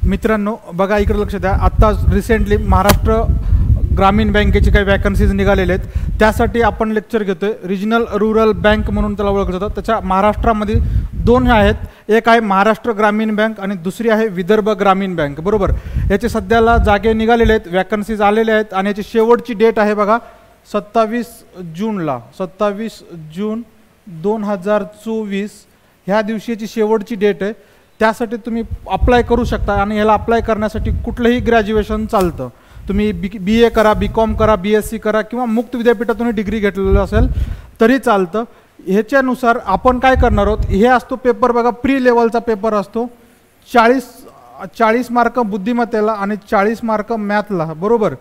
मित्रांनो बघा इकडे लक्ष द्या. आत्ता रिसेंटली महाराष्ट्र ग्रामीण बँकेची काही वॅकन्सीज निघालेले आहेत, त्यासाठी आपण लेक्चर घेतोय. रिजनल रूरल बँक म्हणून त्याला ओळखलं जातं. त्याच्या महाराष्ट्रामध्ये दोन आहेत, एक आहे महाराष्ट्र ग्रामीण बँक आणि दुसरी आहे विदर्भ ग्रामीण बँक. बरोबर, याचे सध्याला जागे निघालेले आहेत, वॅकन्सीज आलेले आहेत आणि याची शेवटची डेट आहे बघा 27 जूनला. 27 जून 2024 ह्या दिवशीची शेवटची डेट आहे. त्यासाठी तुम्ही अप्लाय करू शकता आणि ह्याला अप्लाय करण्यासाठी कुठलंही ग्रॅज्युएशन चालतं. तुम्ही BA करा, BCom करा, BSc करा किंवा मुक्त विद्यापीठातून डिग्री घेतलेलं असेल तरी चालतं. ह्याच्यानुसार आपण काय करणार आहोत, हे असतो पेपर बघा, प्री लेवलचा पेपर असतो. 40 मार्क बुद्धिमत्तेला आणि 40 मार्क मॅथला. बरोबर,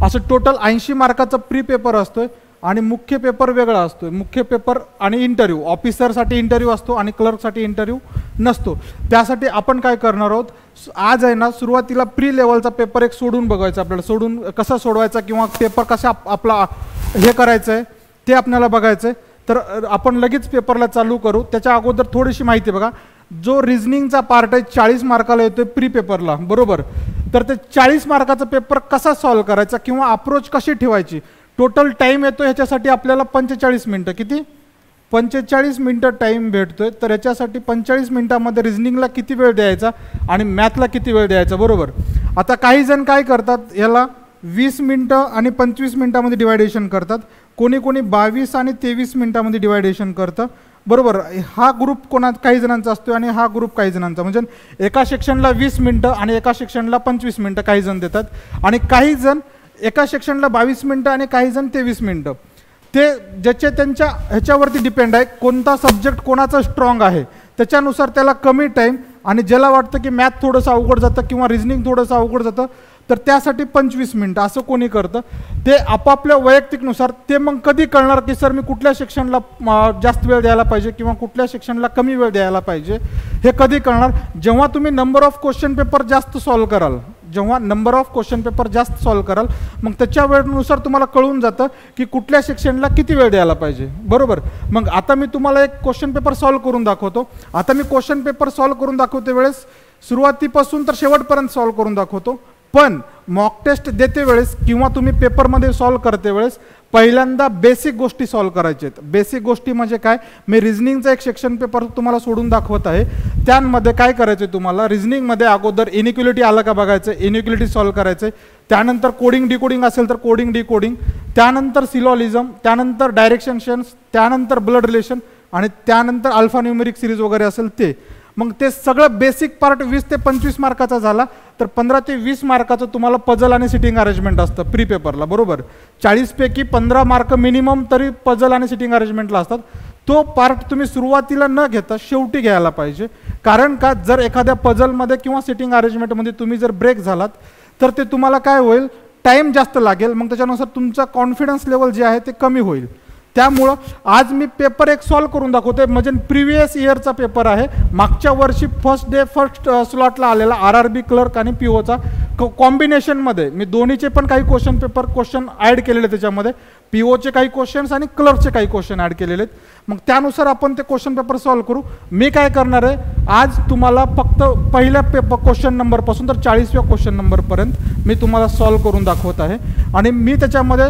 असं टोटल 80 मार्काचा प्री पेपर असतोय आणि मुख्य पेपर वेगळा असतो. मुख्य पेपर आणि इंटरव्ह्यू, ऑफिसरसाठी इंटरव्ह्यू असतो आणि क्लर्कसाठी इंटरव्ह्यू नसतो. त्यासाठी आपण काय करणार आहोत, आज आहे ना सुरुवातीला प्री लेवलचा पेपर एक सोडून बघायचा आपल्याला. सोडून कसा सोडवायचा किंवा पेपर कसा आपला हे करायचं आहे ते आपल्याला बघायचं आहे. तर आपण लगेच पेपरला चालू करू. त्याच्या अगोदर थोडीशी माहिती बघा. जो रिझनिंगचा पार्ट आहे 40 मार्काला येतोय प्री पेपरला. बरोबर, तर ते 40 मार्काचा पेपर कसा सॉल्व करायचा किंवा अप्रोच कशी ठेवायची, टोटल टाईम येतो ह्याच्यासाठी आपल्याला 45 मिनटं. किती? 45 मिनटं टाईम भेटतोय. तर ह्याच्यासाठी 45 मिनटामध्ये रिझनिंगला किती वेळ द्यायचा आणि मॅथला किती वेळ द्यायचा. बरोबर, आता काही जण काय करतात, याला 20 मिनटं आणि 25 मिनटामध्ये डिवायडेशन करतात. कोणी 22 आणि 23 मिनटामध्ये डिवायडेशन करतं. बरोबर, हा ग्रुप काही जणांचा असतो आणि हा ग्रुप काही जणांचा. म्हणजे एका सेक्शनला 20 मिनटं आणि एका सेक्शनला 25 मिनटं काही जण देतात आणि काही जण एका सेक्शनला 22 मिनटं आणि काही जण 23 मिनटं. ते ज्याचे त्यांच्या ह्याच्यावरती डिपेंड आहे, कोणता सब्जेक्ट कोणाचा स्ट्रॉंग आहे त्याच्यानुसार त्याला कमी टाईम, आणि ज्याला वाटतं की मॅथ थोडंसं अवघड जातं किंवा रिझनिंग थोडंसं अवघड जातं तर त्यासाठी 25 मिनटं असं कोणी करतं. ते आपापल्या वैयक्तिकनुसार. ते मग कधी कळणार की सर मी कुठल्या सेक्शनला जास्त वेळ द्यायला पाहिजे किंवा कुठल्या सेक्शनला कमी वेळ द्यायला पाहिजे, हे कधी कळणार, जेव्हा तुम्ही नंबर ऑफ क्वेश्चन पेपर जास्त सॉल्व कराल. जेव्हा नंबर ऑफ क्वेश्चन पेपर जास्त सॉल्व कराल मग त्याच्या वेळेनुसार तुम्हाला कळून जातं की कुठल्या सेक्शनला किती वेळ द्यायला पाहिजे. बरोबर, मग आता मी तुम्हाला एक क्वेश्चन पेपर सॉल्व करून दाखवतो. आता मी क्वेश्चन पेपर सॉल्व करून दाखवते वेळेस सुरुवातीपासून तर शेवटपर्यंत सॉल्व करून दाखवतो. पण मॉक टेस्ट देते वेळेस किंवा तुम्ही पेपरमध्ये सॉल्व करते वेळेस पहिल्यांदा बेसिक गोष्टी सॉल्व करायचे आहेत. बेसिक गोष्टी म्हणजे काय, मी रिझनिंगचा एक सेक्शन पेपर तुम्हाला सोडून दाखवत आहे. त्यामध्ये काय करायचं आहे तुम्हाला, रिझनिंगमध्ये अगोदर इनइक्वलिटी आलं का बघायचं, इनइक्वलिटी सॉल्व करायचं. त्यानंतर कोडिंग डिकोडिंग असेल तर कोडिंग डिकोडिंग, त्यानंतर सिलॉलिझम, त्यानंतर डायरेक्शन्स, त्यानंतर ब्लड रिलेशन आणि त्यानंतर अल्फा न्यूमेरिक सिरीज वगैरे असेल ते. मग ते सगळं बेसिक पार्ट 20 ते 25 मार्काचा झाला तर 15 ते 20 मार्काचं तुम्हाला पझल आणि सिटिंग अरेंजमेंट असतं प्री पेपरला. बरोबर, 40 पैकी 15 मार्क मिनिमम तरी पझल आणि सिटिंग अरेंजमेंटला असतात. तो पार्ट तुम्ही सुरुवातीला न घेता शेवटी घ्यायला पाहिजे. कारण का, जर एखाद्या पझलमध्ये किंवा सिटिंग अरेंजमेंटमध्ये तुम्ही जर ब्रेक झालात तर ते तुम्हाला काय होईल, टाईम जास्त लागेल. मग त्याच्यानुसार तुमचा कॉन्फिडन्स लेवल जे आहे ते कमी होईल. त्यामुळं आज मी पेपर एक सॉल्व करून दाखवते. म्हणजे प्रिव्हियस इयरचा पेपर आहे, मागच्या वर्षी फर्स्ट स्लॉटला आलेला RRB क्लर्क आणि POचा कॉम्बिनेशनमध्ये मी दोन्हीचे पण काही क्वेश्चन ॲड केलेले त्याच्यामध्ये. POचे काही क्वेश्चन्स आणि क्लर्कचे काही क्वेश्चन ॲड केलेले आहेत. मग त्यानुसार आपण ते क्वेश्चन पेपर सॉल्व करू. मी काय करणार आहे, आज तुम्हाला फक्त पहिल्या क्वेश्चन नंबरपासून तर 40व्या क्वेश्चन नंबरपर्यंत मी तुम्हाला सॉल्व करून दाखवत आहे. आणि मी त्याच्यामध्ये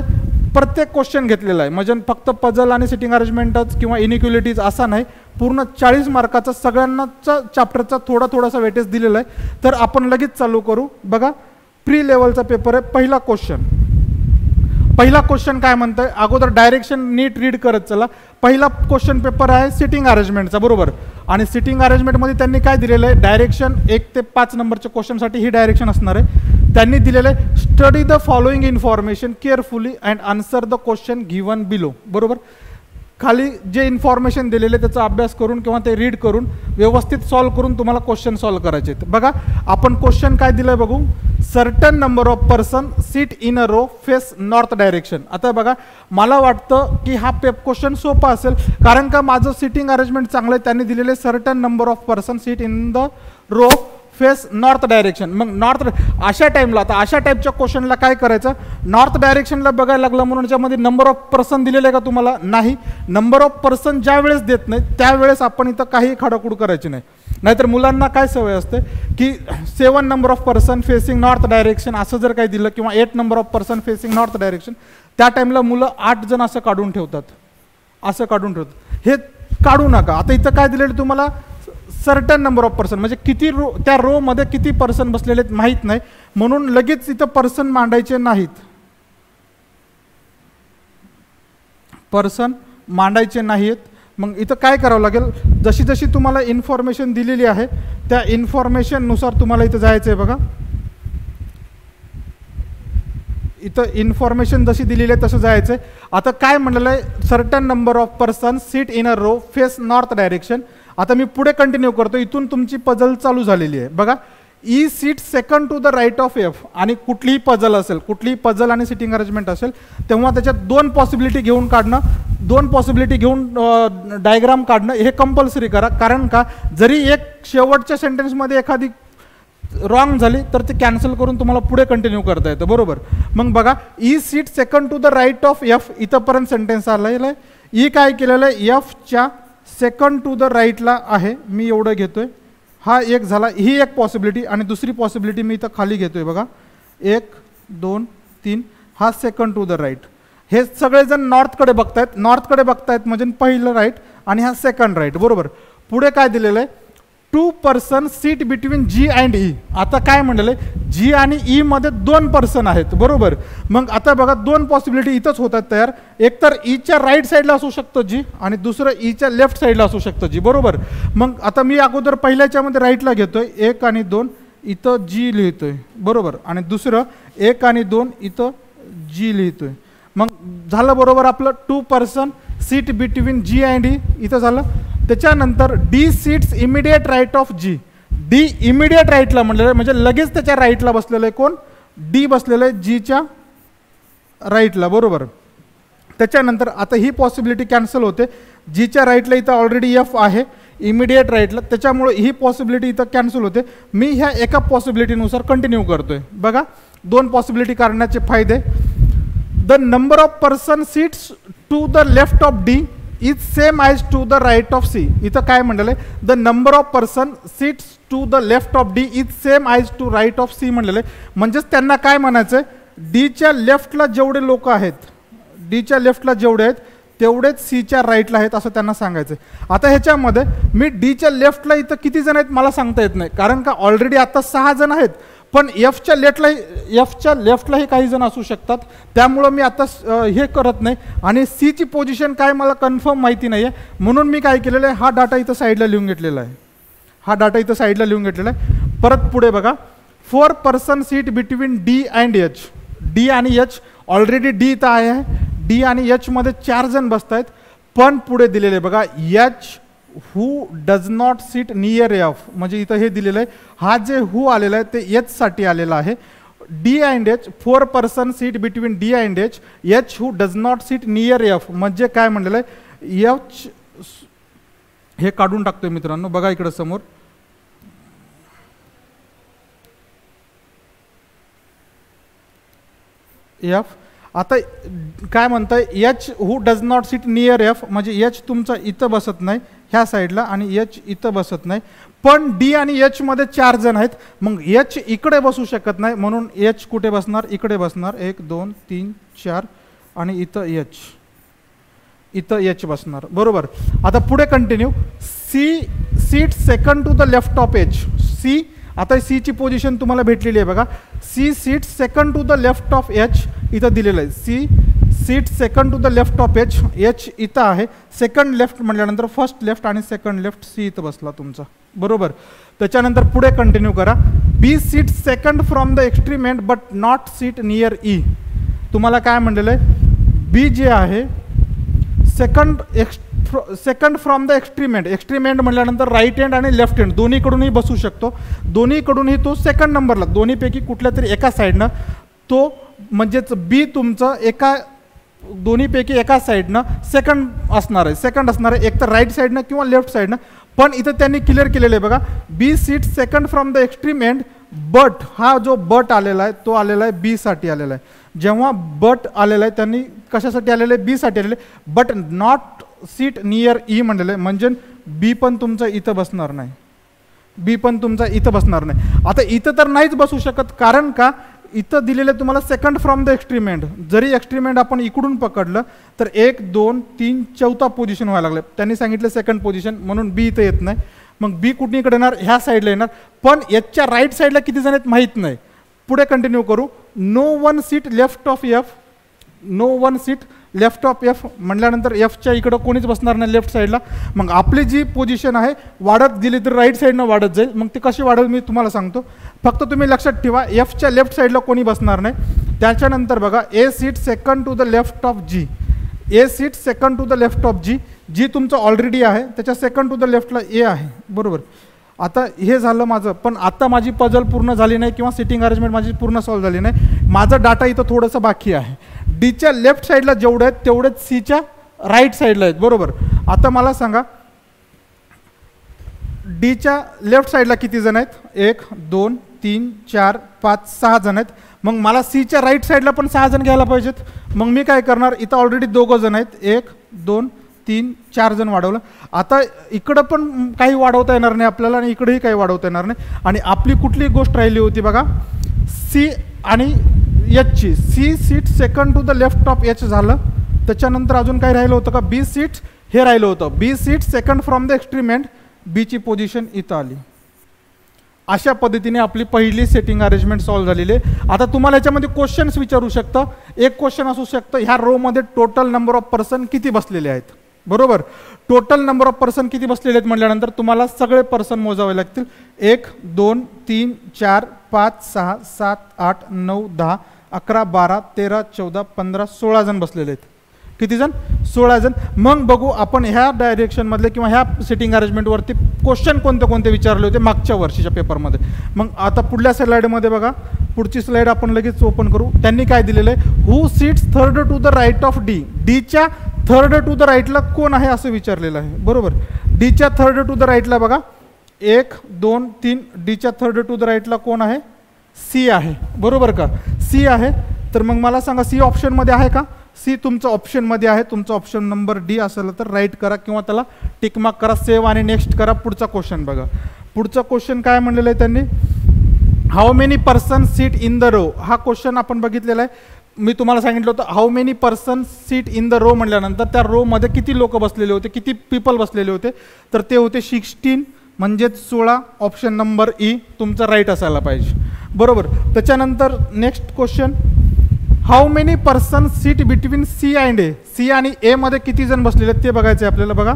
प्रत्येक क्वेश्चन घेतलेला आहे. म्हणजे फक्त पझल आणि सिटिंग अरेंजमेंटच किंवा इनइक्वलिटीज असा नाही, पूर्ण 40 मार्काचा सगळ्यांनाचा चॅप्टरचा थोडासा वेटेज दिलेला आहे. तर आपण लगेच चालू करू. बघा, प्री लेवलचा पेपर आहे. पहिला क्वेश्चन काय म्हणतोय, अगोदर डायरेक्शन नीट रीड करत चला. पहिला क्वेश्चन पेपर आहे सिटिंग अरेंजमेंटचा. बरोबर, आणि सिटिंग अरेंजमेंटमध्ये त्यांनी काय दिलेलं आहे, डायरेक्शन 1 ते 5 नंबरच्या क्वेश्चनसाठी ही डायरेक्शन असणार आहे. त्यांनी दिलेलं आहे, study the following information carefully and answer the question given below. बरोबर, खाली जे इन्फॉर्मेशन दिलेले त्याचा अभ्यास करून किंवा ते रीड करून व्यवस्थित सॉल्व करून तुम्हाला क्वेश्चन सॉल्व करायचे आहेत. बघा, आपण क्वेश्चन काय दिलंय बघू. Certain number of person seat in a row face north direction. आता बघा, मला वाटतं की हा क्वेश्चन सोपा असेल कारण का माझं सिटिंग अरेंजमेंट चांगलं आहे. त्यांनी दिलेले certain number of person seat in the row face north direction. मग नॉर्थ अशा टाईमला, आता अशा टाईपच्या क्वेश्चनला काय करायचं, नॉर्थ डायरेक्शनला बघायला लागलं म्हणून त्याच्यामध्ये नंबर ऑफ पर्सन दिलेले का तुम्हाला, नाही. नंबर ऑफ पर्सन ज्या वेळेस देत नाही त्यावेळेस आपण इथं काही खाडाखूड करायची नाही. नाहीतर मुलांना काय सवय असते की 7 number of person facing north direction असं जर काही दिलं किंवा 8 number of person facing north direction, त्या टाइमला मुलं 8 जण असं काढून ठेवतात, असं काढून ठेवतात. हे काढू नका. आता इथं काय दिलेलं तुम्हाला सर्टन नंबर ऑफ पर्सन, म्हणजे किती रो, त्या रो मध्ये किती पर्सन बसलेले माहीत नाही, म्हणून लगेच इथं पर्सन मांडायचे नाहीत, पर्सन मांडायचे नाहीत. मग इथं काय करावं लागेल, जशी जशी तुम्हाला इन्फॉर्मेशन दिलेली आहे त्या इन्फॉर्मेशननुसार तुम्हाला इथं जायचं आहे. बघा इथं इन्फॉर्मेशन जशी दिलेली आहे तसं जायचं आहे. आता काय म्हणलेलं आहे, certain number of person seat in a row face north direction. आता मी पुढे कंटिन्यू करतो, इथून तुमची पजल चालू झालेली आहे. बघा E sit second to the right of F, आणि कुठलीही पजल असेल, कुठलीही पजल आणि सिटिंग अरेंजमेंट असेल तेव्हा त्याच्यात 2 पॉसिबिलिटी घेऊन काढणं, 2 पॉसिबिलिटी घेऊन डायग्राम काढणं हे कंपल्सरी करा. कारण का जरी एक शेवटच्या सेंटेन्समध्ये एखादी रॉंग झाली तर ते कॅन्सल करून तुम्हाला पुढे कंटिन्यू करता येतं. बरोबर. मग बघा E sit second to the right of F, इथंपर्यंत सेंटेन्स आलेला आहे. ई काय केलेलं आहे, एफच्या सेकंड टू द राईटला आहे, मी एवढं घेतोय. हा एक झाला, ही एक पॉसिबिलिटी. आणि दुसरी पॉसिबिलिटी मी इथं खाली घेतोय. बघा 1 2 3, हा सेकंड टू द राईट. हे सगळेजण नॉर्थकडे बघतायत, नॉर्थकडे बघतायत म्हणजे पहिलं राईट आणि हा सेकंड राईट. बरोबर. पुढे काय दिलेलं आहे, 2 person seat between G and E. आता काय म्हणलेलं आहे, जी आणि ई मध्ये 2 पर्सन आहेत. बरोबर. मग आता बघा 2 पॉसिबिलिटी इथंच होतात तयार. एक तर ईच्या राईट साईडला असू शकतं जी, आणि दुसरं ईच्या लेफ्ट साईडला असू शकतं जी. बरोबर. मग आता मी अगोदर पहिल्याच्यामध्ये राईटला घेतोय 1 आणि 2, इथं जी लिहितोय. बरोबर. आणि दुसरं 1 आणि 2 इथं जी लिहितोय. मग झालं बरोबर आपलं 2 person seat between G and E, इथं झालं. त्याच्यानंतर D seats immediate right of G. D immediate राईटला म्हणलेलं म्हणजे लगेच त्याच्या राईटला बसलेलं आहे. कोण, डी बसलेलं आहे जीच्या राईटला. बरोबर. त्याच्यानंतर आता ही पॉसिबिलिटी कॅन्सल होते, जीच्या राईटला इथं ऑलरेडी एफ आहे इमिडिएट राईटला, त्याच्यामुळे ही पॉसिबिलिटी इथं कॅन्सल होते. मी ह्या एका पॉसिबिलिटीनुसार कंटिन्यू करतोय. बघा 2 पॉसिबिलिटी काढण्याचे फायदे. The number of person seats to the left of D is same as to the right of C. इथं काय म्हणलेलं आहे, the number of person seats to the left of D is same as to right of C म्हणलेलं आहे. म्हणजेच त्यांना काय म्हणायचं आहे, डीच्या लेफ्टला जेवढे लोक आहेत, डीच्या लेफ्टला जेवढे आहेत तेवढेच सीच्या राईटला आहेत असं त्यांना सांगायचं आहे. आता ह्याच्यामध्ये मी डीच्या लेफ्टला इथं किती जण आहेत मला सांगता येत नाही, कारण का ऑलरेडी आता 6 जण आहेत. पण एफच्या लेफ्टलाही काही जण असू शकतात, त्यामुळं मी आता हे करत नाही. आणि सीची पोझिशन काय मला कन्फर्म माहिती नाही आहे, म्हणून मी काय केलेलं आहे, हा डाटा इथं साईडला लिहून घेतलेला आहे. हा डाटा इथं साईडला लिहून घेतलेला आहे. परत पुढे बघा 4 person seat between D and H. D आणि एच, ऑलरेडी डी इथं आहे, डी आणि एच मध्ये 4 जण बसत आहेत. पण पुढे दिलेले बघा H who does not seat near F, म्हणजे इथं हे दिलेलं आहे, हा जे हू आलेला आहे ते एच साठी आलेला आहे. D and H, 4 person seat between D and H, H who does not seat near F, म्हणजे काय म्हणलेलं आहे, एच हे काढून टाकतोय मित्रांनो. बघा इकडं समोर एफ. आता काय म्हणताय, H who does not seat near F, म्हणजे एच तुमचा इथं बसत नाही ह्या साईडला आणि एच इथं बसत नाही. पण डी आणि एच मध्ये 4 जण आहेत, मग एच इकडे बसू शकत नाही, म्हणून एच कुठे बसणार, इकडे बसणार. 1 2 3 4 आणि इथं एच, इथं एच बसणार. बरोबर. आता पुढे continue. C seat second to the left of H. C, आता सी ची पोझिशन तुम्हाला भेटलेली आहे बघा. C seat second to the left of H इथं दिलेलं आहे. C seat second to the left of H, H इथं आहे. सेकंड लेफ्ट म्हटल्यानंतर फर्स्ट लेफ्ट आणि सेकंड लेफ्ट, सी इथं बसला तुमचा. बरोबर. त्याच्यानंतर पुढे कंटिन्यू करा. B seat second from the extreme end but not seat near E. तुम्हाला काय म्हणलेलं आहे, बी जे आहे second from the extreme end. Extreme end म्हटल्यानंतर राईट एंड आणि लेफ्ट एंड दोन्हीकडूनही बसू शकतो. दोन्हीकडूनही तो सेकंड नंबरला, दोन्हीपैकी कुठल्या तरी एका साईडनं तो, म्हणजेच बी तुमचं एका दोन्हीपैकी एका साईडनं सेकंड असणार आहे. सेकंड असणार आहे एक तर राईट साईडनं किंवा लेफ्ट साईडनं. पण इथं त्यांनी क्लिअर केलेलं आहे बघा, B seat second from the extreme end but, हा जो बट आलेला आहे तो आलेला आहे बी साठी आलेला आहे. जेव्हा बट आलेला आहे त्यांनी कशासाठी आलेलं आहे, बी साठी आलेलं आहे. But not seat near E म्हणलेलं आहे, म्हणजे बी पण तुमचं इथं बसणार नाही. बी पण तुमचा इथं बसणार नाही. आता इथं तर नाहीच बसू शकत, कारण का इथं दिलेलं तुम्हाला second from the extreme end. जरी एक्स्ट्रीम एंड आपण इकडून पकडलं तर 1 2 3 चौथा पोझिशन व्हायला लागलं. त्यांनी सांगितलं सेकंड पोझिशन, म्हणून बी इथं येत नाही. मग बी कुठे येणार, ह्या साईडला येणार. पण याच्या राईट साईडला किती जण आहेत माहीत नाही. पुढे कंटिन्यू करू. No one sit left of F, no one sit left of F म्हटल्यानंतर एफच्या इकडं कोणीच बसणार नाही लेफ्ट साईडला. मग आपली जी पोझिशन आहे वाढत गेली तर राईट साईडनं वाढत जाईल. मग ती कशी वाढेल मी तुम्हाला सांगतो. फक्त तुम्ही लक्षात ठेवा एफच्या लेफ्ट साईडला कोणी बसणार नाही. त्याच्यानंतर बघा A seat second to the left of G, A seat second to the left of G, G तुमचं ऑलरेडी आहे त्याच्या सेकंड टू द लेफ्टला ए आहे. बरोबर. आता हे झालं माझं, पण आता माझी पजल पूर्ण झाली नाही किंवा सिटिंग अरेंजमेंट माझी पूर्ण सॉल्व्ह झाली नाही. माझं डाटा इथं थोडंसं बाकी आहे. डीच्या लेफ्ट साईडला जेवढे आहेत तेवढेच सीच्या राईट साईडला आहेत. बरोबर. आता मला सांगा डीच्या लेफ्ट साईडला किती जण आहेत, 1 2 3 4 5 6 जण आहेत. मग मला सीच्या राईट साईडला पण 6 जण घ्यायला पाहिजेत. मग मी काय करणार, इथं ऑलरेडी 2 जण आहेत, 1 2 3 4 जण वाढवलं. आता इकडं पण काही वाढवता येणार नाही आपल्याला आणि इकडेही काही वाढवता येणार नाही. आणि आपली कुठली गोष्ट राहिली होती बघा, सी आणि एचची. C seat second to the left of H झालं. त्याच्यानंतर अजून काय राहिलं होतं का, बी सीट हे राहिलं होतं. B seat second from the extreme end, बीची पोझिशन इथं आली. अशा पद्धतीने आपली पहिली सेटिंग अरेंजमेंट सॉल्व्ह झालेली आहे. आता तुम्हाला याच्यामध्ये क्वेश्चन्स विचारू शकतं. एक क्वेश्चन असू शकतं, ह्या रोमध्ये टोटल नंबर ऑफ पर्सन किती बसलेले आहेत. बरोबर. टोटल नंबर ऑफ पर्सन किती बसलेले आहेत म्हटल्यानंतर तुम्हाला सगळे पर्सन मोजावे लागतील. 1 2 3 4 5 6 7 8 9 10 11 12 13 14 15 16 जण बसलेले आहेत. किती जण, 16 जण. मग बघू आपण ह्या डायरेक्शनमधले किंवा ह्या सिटिंग अरेंजमेंटवरती क्वेश्चन कोणते कोणते विचारले होते मागच्या वर्षीच्या पेपरमध्ये. मग आता पुढल्या स्लाईडमध्ये बघा, पुढची स्लाईड आपण लगेच ओपन करू. त्यांनी काय दिलेलं आहे, who seats third to the right of D. डीच्या थर्ड टू द राईटला कोण आहे असं विचारलेलं आहे. बरोबर. डीच्या थर्ड टू द राईटला बघा 1 2 3, डीच्या थर्ड टू द राईटला कोण आहे, सी आहे. बरोबर का, सी आहे. तर मग मला सांगा सी ऑप्शनमध्ये आहे का, सी तुमचं ऑप्शनमध्ये आहे. तुमचं ऑप्शन नंबर डी असेल तर राईट करा किंवा त्याला टिक मार्क करा, सेव्ह आणि नेक्स्ट करा. पुढचा क्वेश्चन बघा. पुढचा क्वेश्चन काय म्हणलेलं आहे त्यांनी, how many person seat in the row. हा क्वेश्चन आपण बघितलेला आहे. मी तुम्हाला सांगितलं होतं how many person seat in the row म्हटल्यानंतर त्या रो मध्ये किती लोक बसलेले होते, किती पीपल बसलेले होते, तर ते होते 16 म्हणजेच 16. ऑप्शन नंबर ई तुमचा राईट असायला पाहिजे. बरोबर. त्याच्यानंतर next question, how many person seat between C and A. C आणि ए मध्ये किती जण बसलेले आहेत ते बघायचे आपल्याला. बघा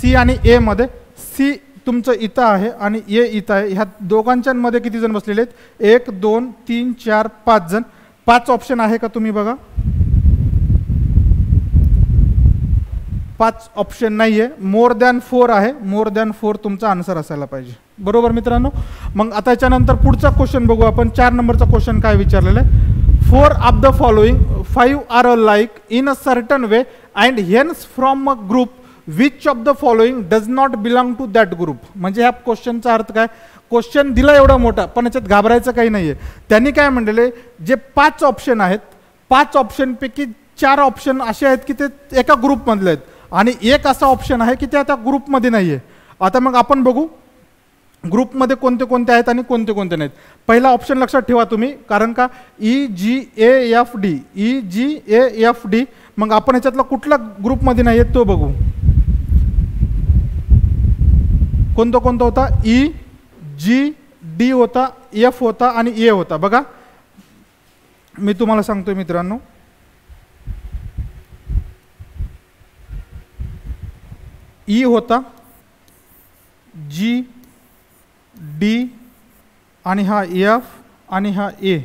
सी आणि ए मध्ये, सी तुमचं इथं आहे आणि ए इथं आहे. ह्या दोघांच्या मध्ये किती जण बसलेले आहेत, 1 2 3 4 5 जण. 5 ऑप्शन आहे का तुम्ही बघा, 5 ऑप्शन नाही आहे. मोर दॅन 4 आहे. मोर दॅन 4 तुमचा आन्सर असायला पाहिजे. बरोबर मित्रांनो. मग आता याच्यानंतर पुढचा क्वेश्चन बघू आपण. 4 नंबरचा क्वेश्चन काय विचारलेला आहे, 4 of the following 5 are alike in a certain way and hence from a group which of the following does not belong to that group. म्हणजे ह्या क्वेश्चनचा अर्थ काय, क्वेश्चन दिला एवढा मोठा पण याच्यात घाबरायचं काही नाहीये. त्यांनी काय म्हणलेले, जे 5 ऑप्शन आहेत 5 ऑप्शनपैकी 4 ऑप्शन असे आहेत की ते एका ग्रुपमधले आहेत आणि एक असा ऑप्शन आहे की ते आता ग्रुपमध्ये नाहीये. आता मग आपण बघू ग्रुपमध्ये कोणते कोणते आहेत आणि कोणते कोणते नाहीत. पहिला ऑप्शन लक्षात ठेवा तुम्ही, कारण का EGAFD, EGAFD. मग आपण ह्याच्यातला कुठला ग्रुपमध्ये नाही आहे तो बघू. कोणता कोणता होता, EGD होता, F होता आणि A होता. बघा मी तुम्हाला सांगतोय मित्रांनो, E होता, G D आणि हा F आणि हा A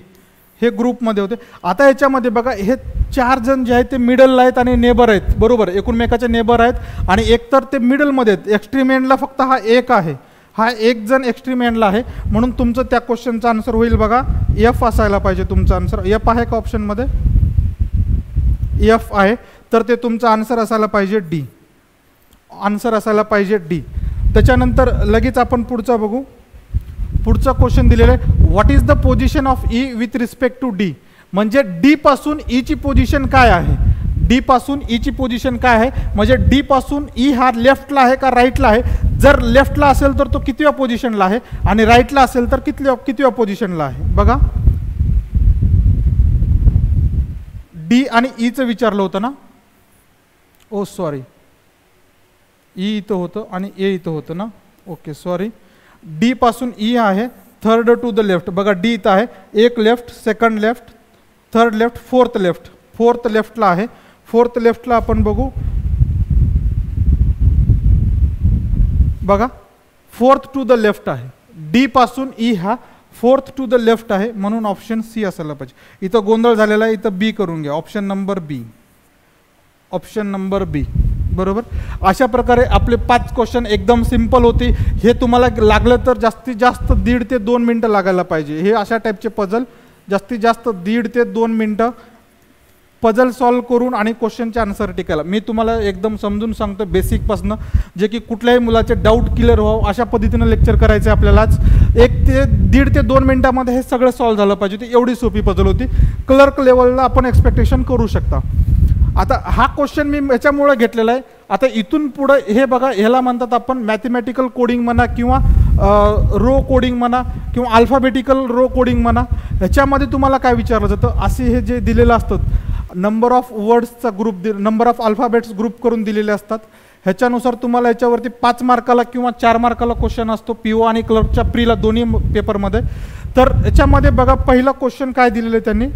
हे ग्रुपमध्ये होते. आता याच्यामध्ये बघा हे 4 जण जे आहेत ते मिडलला आहेत आणि नेबर आहेत. बरोबर, एकूणमेकाचे नेबर आहेत आणि एक तर ते मिडलमध्ये आहेत. एक्स्ट्रीम एंडला फक्त हा एक आहे, हा एक जण एक्स्ट्रीम एंडला आहे. म्हणून तुमचं त्या क्वेश्चनचा आन्सर होईल बघा F असायला पाहिजे. तुमचा आन्सर F आहे का ऑप्शनमध्ये, F आहे. तर ते तुमचा आन्सर असायला पाहिजे D. आन्सर असायला पाहिजे D. त्याच्यानंतर लगेच आपण पुढचा बघू. पुढचा क्वेश्चन दिलेला आहे, what is the position of E with respect to D. म्हणजे D पासून E ची पोझिशन काय आहे, D पासून E ची पोझिशन काय आहे. म्हणजे D पासून E हा लेफ्टला आहे का राईटला आहे जर लेफ्टला असेल तर तो कितव्या पोझिशनला आहे आणि राईटला असेल तर कितव्या पोझिशनला आहे बघा. डी आणि ईचं विचारलं होतं ना. ओ सॉरी, ई इथं होतं आणि ए इथं होतं ना. Okay sorry. डी पासून ई आहे, थर्ड टू द लेफ्ट. बघा डी इथं आहे, एक left, second left, third left, fourth left. Fourth लेफ्टला आहे. फोर्थ लेफ्टला आपण बघू. बघा फोर्थ टू द लेफ्ट आहे. डी पासून ई हा फोर्थ टू द लेफ्ट आहे, म्हणून ऑप्शन सी असायला पाहिजे. इथं गोंधळ झालेला आहे, इथं बी करून घ्या. ऑप्शन नंबर बी. ऑप्शन नंबर बी बरोबर. अशा प्रकारे आपले 5 क्वेश्चन एकदम सिंपल होते. हे तुम्हाला लागलं तर जास्तीत जास्त 1.5 ते 2 मिनटं लागायला पाहिजे. हे अशा टाईपचे पझल जास्तीत जास्त 1.5 ते 2 मिनटं पझल सॉल्व करून आणि क्वेश्चनचे आन्सर टिकायला. मी तुम्हाला एकदम समजून सांगतो बेसिकपासनं, जे की कुठल्याही मुलाचे डाऊट क्लिअर व्हावं अशा पद्धतीनं लेक्चर करायचं आहे आपल्यालाच. 1.5 ते 2 मिनटामध्ये हे सगळं सॉल्व झालं पाहिजे. ती एवढी सोपी पझल होती. क्लर्क लेवलला आपण एक्सपेक्टेशन करू शकता. आता हा क्वेश्चन मी याच्यामुळे घेतलेला आहे. आता इथून पुढं हे बघा, ह्याला म्हणतात आपण मॅथमॅटिकल कोडिंग म्हणा किंवा रो कोडिंग म्हणा किंवा अल्फाबेटिकल रो कोडिंग म्हणा. ह्याच्यामध्ये तुम्हाला काय विचारलं जातं, असे हे जे दिलेलं असतं नंबर ऑफ वर्ड्सचा group, number of alphabets group करून दिलेले असतात. ह्याच्यानुसार तुम्हाला याच्यावरती 5 मार्काला किंवा 4 मार्काला क्वेश्चन असतो पीओ आणि क्लर्कच्या प्रीला दोन्ही पेपरमध्ये. तर याच्यामध्ये बघा पहिला क्वेश्चन काय दिलेलं आहे त्यांनी.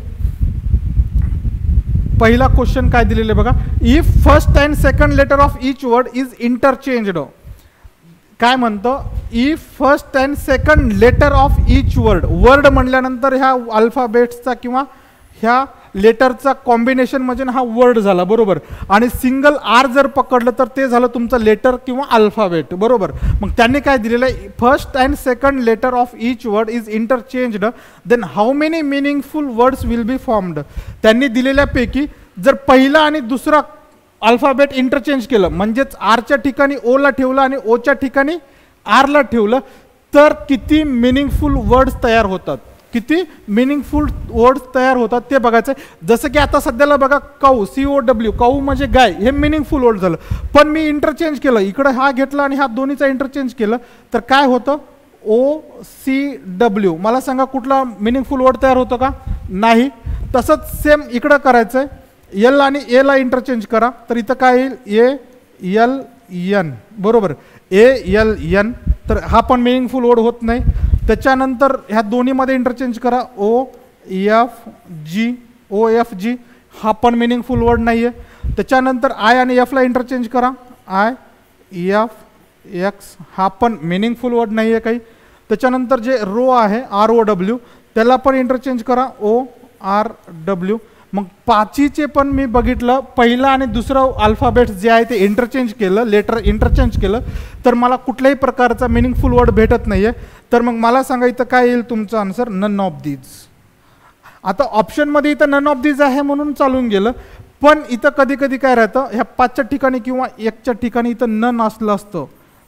पहिला क्वेश्चन काय दिलेलं आहे बघा. If first and second letter of each word is interchanged. काय म्हणतं, if first and second letter of each word. Word म्हणल्यानंतर ह्या अल्फाबेट्सचा किंवा ह्या लेटरचा कॉम्बिनेशन म्हणजे हा वर्ड झाला बरोबर. आणि सिंगल आर जर पकडलं तर ते झालं तुमचं लेटर किंवा अल्फाबेट बरोबर. मग त्यांनी काय दिलेलं आहे, first and second letter of each word is interchanged then how many meaningful words will be formed. त्यांनी दिलेल्यापैकी जर पहिला आणि दुसरा अल्फाबेट इंटरचेंज केलं म्हणजेच आरच्या ठिकाणी ओला ठेवलं आणि ओच्या ठिकाणी आरला ठेवलं तर किती मिनिंगफुल वर्ड्स तयार होतात. किती मिनिंगफुल वर्ड्स तयार होतात ते बघायचं आहे. जसं की आता सध्याला बघा काऊ, COW, काऊ म्हणजे गाय, हे मिनिंगफुल वर्ड झालं. पण मी इंटरचेंज केलं, इकडे हा घेतला आणि हा दोन्हीचा इंटरचेंज केलं तर काय होतं, OCW. मला सांगा कुठला मिनिंगफुल वर्ड तयार होतो का, नाही. तसंच सेम इकडं करायचं आहे. एल आणि एला इंटरचेंज करा तर इथं काय येईल, ALN बरोबर. ALN तर हा पण मिनिंगफुल वर्ड होत नाही. त्याच्यानंतर ह्या दोन्हीमध्ये इंटरचेंज करा, OFG हा पण मिनिंगफुल वर्ड नाही आहे. त्याच्यानंतर आय आणि एफला इंटरचेंज करा, IFX हा पण मिनिंगफुल वर्ड नाही आहे काही. त्याच्यानंतर जे रो आहे ROW त्याला पण इंटरचेंज करा, ORW. मग 5चे पण मी बघितलं, पहिला आणि दुसरा अल्फाबेट्स जे आहे ते इंटरचेंज केलं, लेटर इंटरचेंज केलं तर मला कुठल्याही प्रकारचा मिनिंगफुल वर्ड भेटत नाही आहे. तर मग मला सांगा इथं काय येईल तुमचं आन्सर, नन ऑफ दीज. आता ऑप्शनमध्ये इथं नन ऑफ दीज आहे म्हणून चालून गेलं. पण इथं कधी कधी काय राहतं, ह्या 5च्या ठिकाणी किंवा 1च्या ठिकाणी इथं नन असलं असतं.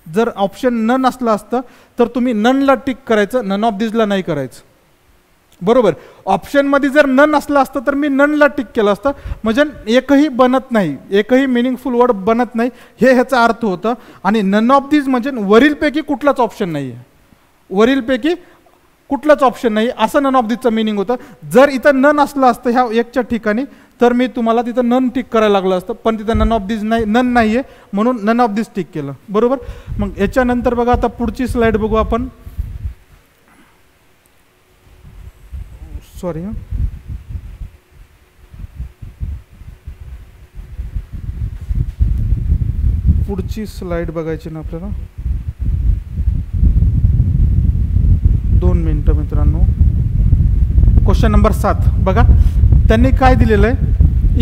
जर ऑप्शन नन असलं असतं तर तुम्ही ननला टिक करायचं, नन ऑफ दीजला नाही करायचं बरोबर. ऑप्शनमध्ये जर नन असलं असतं तर मी ननला टिक केलं असतं, म्हणजे एकही बनत नाही, एकही मिनिंगफुल वर्ड बनत नाही हे ह्याचा अर्थ होतं. आणि नन ऑफ दीज म्हणजे वरीलपैकी कुठलाच ऑप्शन नाही आहे, वरीलपैकी कुठलाच ऑप्शन नाही असं नन ऑफ दीजचं मिनिंग होतं. जर इथं नन असलं असतं ह्या 1च्या ठिकाणी तर मी तुम्हाला तिथं नन टिक करायला लागलं असतं, पण तिथं नन ऑफ दीज नाही, नन नाही आहे म्हणून नन ऑफ दीज टिक केलं बरोबर. मग याच्यानंतर बघा आता पुढची स्लाइड बघू आपण. सॉरी, पुढची स्लाइड बघायची ना आपल्याला, 2 मिनिटं मित्रांनो. क्वेश्चन नंबर 7 बघा, त्यांनी काय दिलेलं आहे,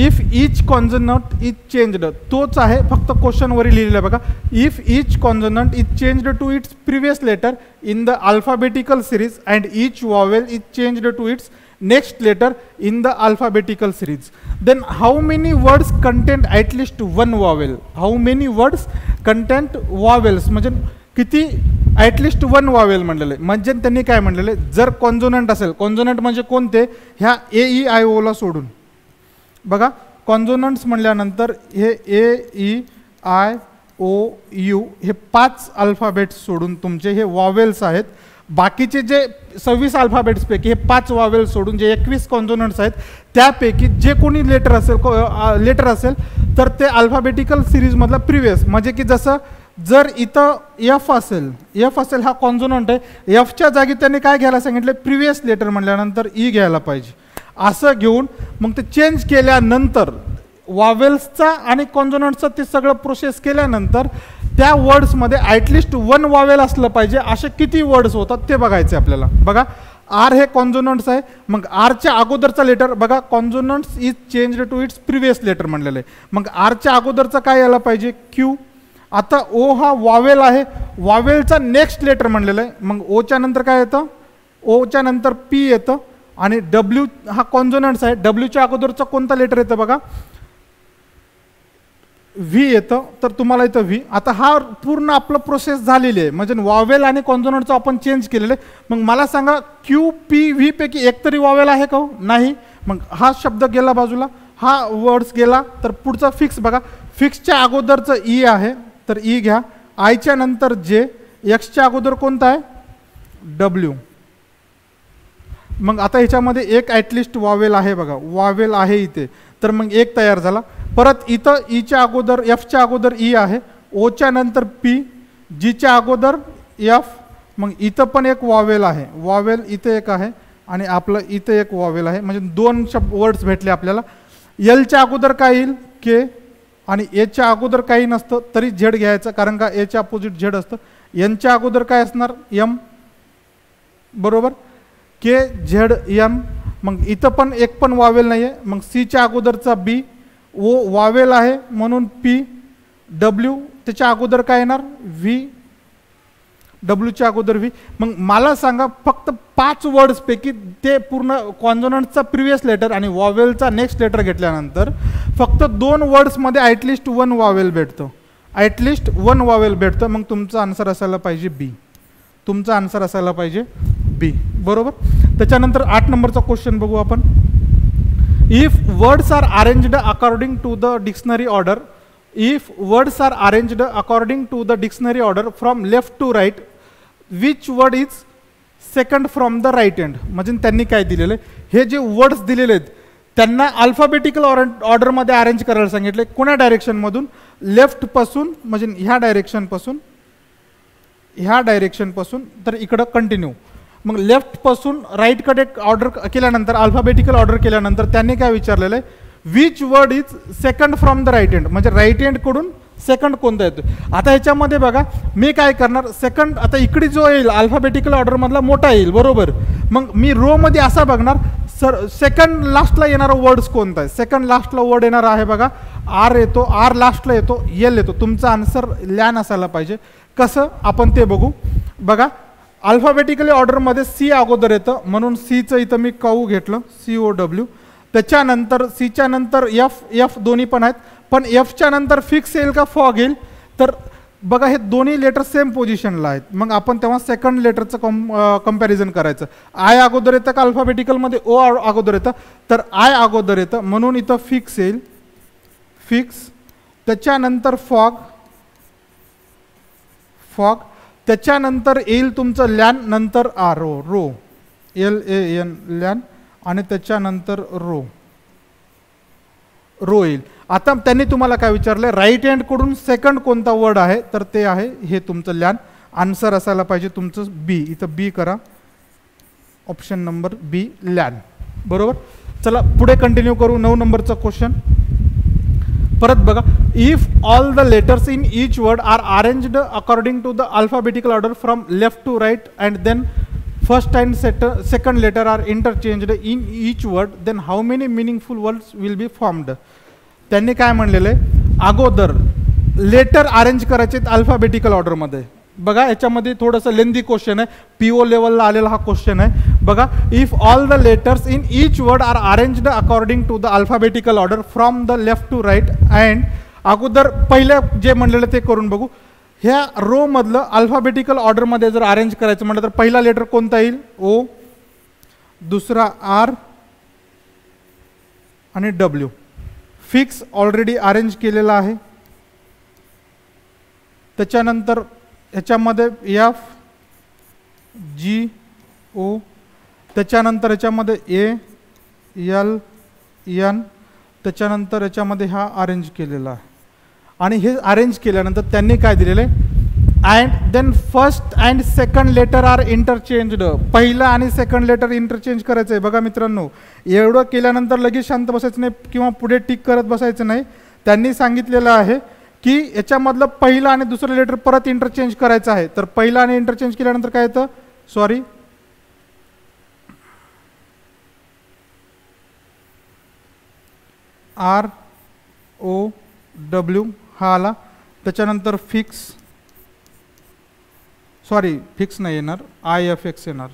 if each consonant is changed. तोच आहे फक्त क्वेश्चन वरी लिहिलेलं आहे बघा. If each consonant is changed to its previous letter in the alphabetical series and each vowel is changed to its next letter in the alphabetical series, then how many words contain at least one vowel. How many words contain vowels म्हणजे किती at least 1 vowel म्हणलेलं आहे. म्हणजे त्यांनी काय म्हणलेलं आहे, जर कॉन्झोनंट असेल, कॉन्झोनंट म्हणजे कोणते, ह्या AEIOला सोडून बघा. कॉन्झोनंट्स म्हणल्यानंतर हे AEIO ओ यू हे 5 अल्फाबेट्स सोडून तुमचे हे वॉवेल्स आहेत. बाकीचे जे 26 अल्फाबेट्सपैकी हे 5 वॉवेल्स सोडून जे 21 कॉन्सोनंट्स आहेत त्यापैकी जे कोणी लेटर असेल तर ते अल्फाबेटिकल सिरीजमधला प्रिव्हियस, म्हणजे की जसं जर इथं एफ असेल हा कॉन्सोनंट आहे, एफच्या जागी त्यांनी काय घ्यायला सांगितलं, प्रिव्हियस लेटर म्हणल्यानंतर ई घ्यायला पाहिजे. असं घेऊन मग ते चेंज केल्यानंतर वॉवेल्सचा आणि कॉन्सोनंटचा ते सगळं प्रोसेस केल्यानंतर त्या वर्ड्समध्ये ॲटलिस्ट 1 वॉवेल असलं पाहिजे. असे किती वर्ड्स होतात ते बघायचे आपल्याला. बघा आर हे कॉन्सोनंट्स आहे, मग आरच्या अगोदरचा लेटर बघा, consonants is changed to its previous letter म्हणलेलं आहे. मग आरच्या अगोदरचं काय यायला पाहिजे, क्यू. आता ओ हा वॉवेल आहे, वॉवेलचा नेक्स्ट लेटर म्हणलेलं आहे. मग ओच्या नंतर काय येतं, ओच्या नंतर पी येतं आणि डब्ल्यू हा कॉन्सोनंट्स आहे, डब्ल्यूच्या अगोदरचा कोणता लेटर येतं बघा, व्ही येतं. तर तुम्हाला इथं व्ही. आता हा पूर्ण आपलं प्रोसेस झालेली आहे, म्हणजे वॉवेल आणि कॉन्सोनंटचं आपण चेंज केलेलं आहे. मग मला सांगा क्यू पी व्ही पैकी एक तरी वॉवेल आहे का, नाही. मग हा शब्द गेला बाजूला, हा वर्ड्स गेला. तर पुढचा फिक्स बघा, फिक्सच्या अगोदरचं ई आहे तर ई घ्या, आयच्या नंतर जे, एक्सच्या अगोदर कोणता आहे, डब्ल्यू. मग आता ह्याच्यामध्ये एक ॲटलिस्ट वॉवेल आहे बघा, वॉवेल आहे इथे, तर मग एक तयार झाला. परत इथं ईच्या अगोदर एफच्या अगोदर ई आहे, ओच्या नंतर पी, जीच्या अगोदर एफ. मग इथं पण एक वॉवेल आहे, वॉवेल इथे एक आहे आणि आपलं इथे एक वॉवेल आहे, म्हणजे 2 वर्ड्स भेटले आपल्याला. एलच्या अगोदर काय येईल, के, आणि एच्या अगोदर काही नसतं तरी झेड घ्यायचं, कारण का एच्या अपोजिट झेड असतं. एनच्या अगोदर काय असणार, एम, बरोबर, के झेड एम. मग इथं पण एक पण वावेल नाही आहे. मग सीच्या अगोदरचा बी, ओ वावेल आहे म्हणून पी, डब्ल्यू त्याच्या अगोदर काय येणार, व्ही, डब्ल्यूच्या अगोदर व्ही. मग मला सांगा फक्त 5 वर्ड्सपैकी ते पूर्ण कॉन्सोनंटचा प्रिव्हियस लेटर आणि वॉवेलचा नेक्स्ट लेटर घेतल्यानंतर फक्त 2 वर्ड्समध्ये ॲटलिस्ट 1 वॉवेल भेटतं, ॲटलिस्ट 1 वॉवेल भेटतं. मग तुमचा आन्सर असायला पाहिजे बी, तुमचा आन्सर असायला पाहिजे बी, बरोबर. त्याच्यानंतर 8 नंबरचा क्वेश्चन बघू आपण. If words are arranged according to the dictionary order, if words are arranged according to the dictionary order from left to right, which word is second from the right end. म्हणजे त्यांनी काय दिलेलं आहे, हे जे words दिलेले आहेत त्यांना अल्फाबेटिकल ऑर्डरमध्ये अरेंज करायला सांगितले. कोणा डायरेक्शनमधून, लेफ्टपासून, म्हणजे ह्या डायरेक्शनपासून तर इकडं कंटिन्यू. मग लेफ्टपासून राईटकडे ऑर्डर केल्यानंतर, अल्फाबेटिकल ऑर्डर केल्यानंतर त्यांनी काय विचारलेलं आहे, which word is second from the right end, म्हणजे राईट एंडकडून सेकंड कोणता येतो. आता ह्याच्यामध्ये बघा मी काय करणार, सेकंड आता इकडे जो येईल अल्फाबेटिकल ऑर्डरमधला मोठा येईल, बरोबर. मग मी रोमध्ये असा बघणार, सर सेकंड लास्टला येणारा वर्ड्स कोणता आहे, सेकंड लास्टला वर्ड येणार आहे बघा, आर येतो, आर लास्टला येतो, एल येतो. तुमचा आन्सर लॅन असायला पाहिजे. कसं आपण ते बघू. बघा अल्फाबेटिकली ऑर्डरमध्ये सी अगोदर येतं म्हणून सीचं इथं मी काऊ घेतलं, COW. त्याच्यानंतर सीच्या नंतर एफ दोन्ही पण आहेत, पण एफच्या नंतर फिक्स येईल का फॉग येईल. तर बघा हे दोन्ही लेटर सेम पोझिशनला आहेत. मग आपण तेव्हा सेकंड लेटरचं कंपॅरिझन करायचं. आय अगोदर येतं का अल्फाबेटिकलमध्ये, ओ अगोदर येतं, तर आय अगोदर येतं म्हणून इथं फिक्स येईल, फिक्स. त्याच्यानंतर फॉग, त्याच्यानंतर येईल तुमचं लॅन, नंतर आर, रो, LAN लॅन, आणि त्याच्यानंतर रो येईल. आता त्यांनी तुम्हाला काय विचारलं, राईट हँड कडून सेकंड कोणता वर्ड आहे, तर ते आहे हे तुमचं लॅन. आन्सर असायला पाहिजे तुमचं बी, इथं बी करा, ऑप्शन नंबर बी लॅन, बरोबर. चला पुढे कंटिन्यू करू. 9 नंबरचा क्वेश्चन परत बघा. If all the letters in each word are arranged according to the alphabetical order from left to right and then first and second letter are interchanged in each word, then how many meaningful words will be formed. त्यांनी काय म्हणलेलं आहे, अगोदर letter arrange करायचे alphabetical ऑर्डरमध्ये. बघा याच्यामध्ये थोडंसं लेंदी क्वेश्चन आहे, PO लेवलला आलेला हा क्वेश्चन आहे. बघा if all the letters in each word are arranged according to the alphabetical order from the left to right and, अगोदर पहिल्या जे म्हणलेलं ते करून बघू. ह्या रो मधलं अल्फाबेटिकल ऑर्डरमध्ये जर अरेंज करायचं म्हटलं तर पहिला लेटर कोणता येईल, O, दुसरा R आणि W. फिक्स ऑलरेडी अरेंज केलेला आहे, त्याच्यानंतर ह्याच्यामध्ये एफ जी ओ, त्याच्यानंतर ह्याच्यामध्ये ए एल एन, त्याच्यानंतर याच्यामध्ये हा अरेंज केलेला आहे. आणि हे अरेंज केल्यानंतर त्यांनी काय दिलेलं आहे, and then first and second letter are interchanged. पहिला आणि सेकंड लेटर इंटरचेंज करायचं आहे. बघा मित्रांनो, एवढं केल्यानंतर लगेच शांत बसायचं नाही किंवा पुढे टिक करत बसायचं नाही. त्यांनी सांगितलेलं आहे की याच्यामधलं पहिलं आणि दुसरं लेटर परत इंटरचेंज करायचं आहे. तर पहिलं आणि इंटरचेंज केल्यानंतर काय येतं, सॉरी आर ओ डब्ल्यू हा आला. त्याच्यानंतर फिक्स, सॉरी फिक्स नाही येणार, आय एफ एक्स येणार.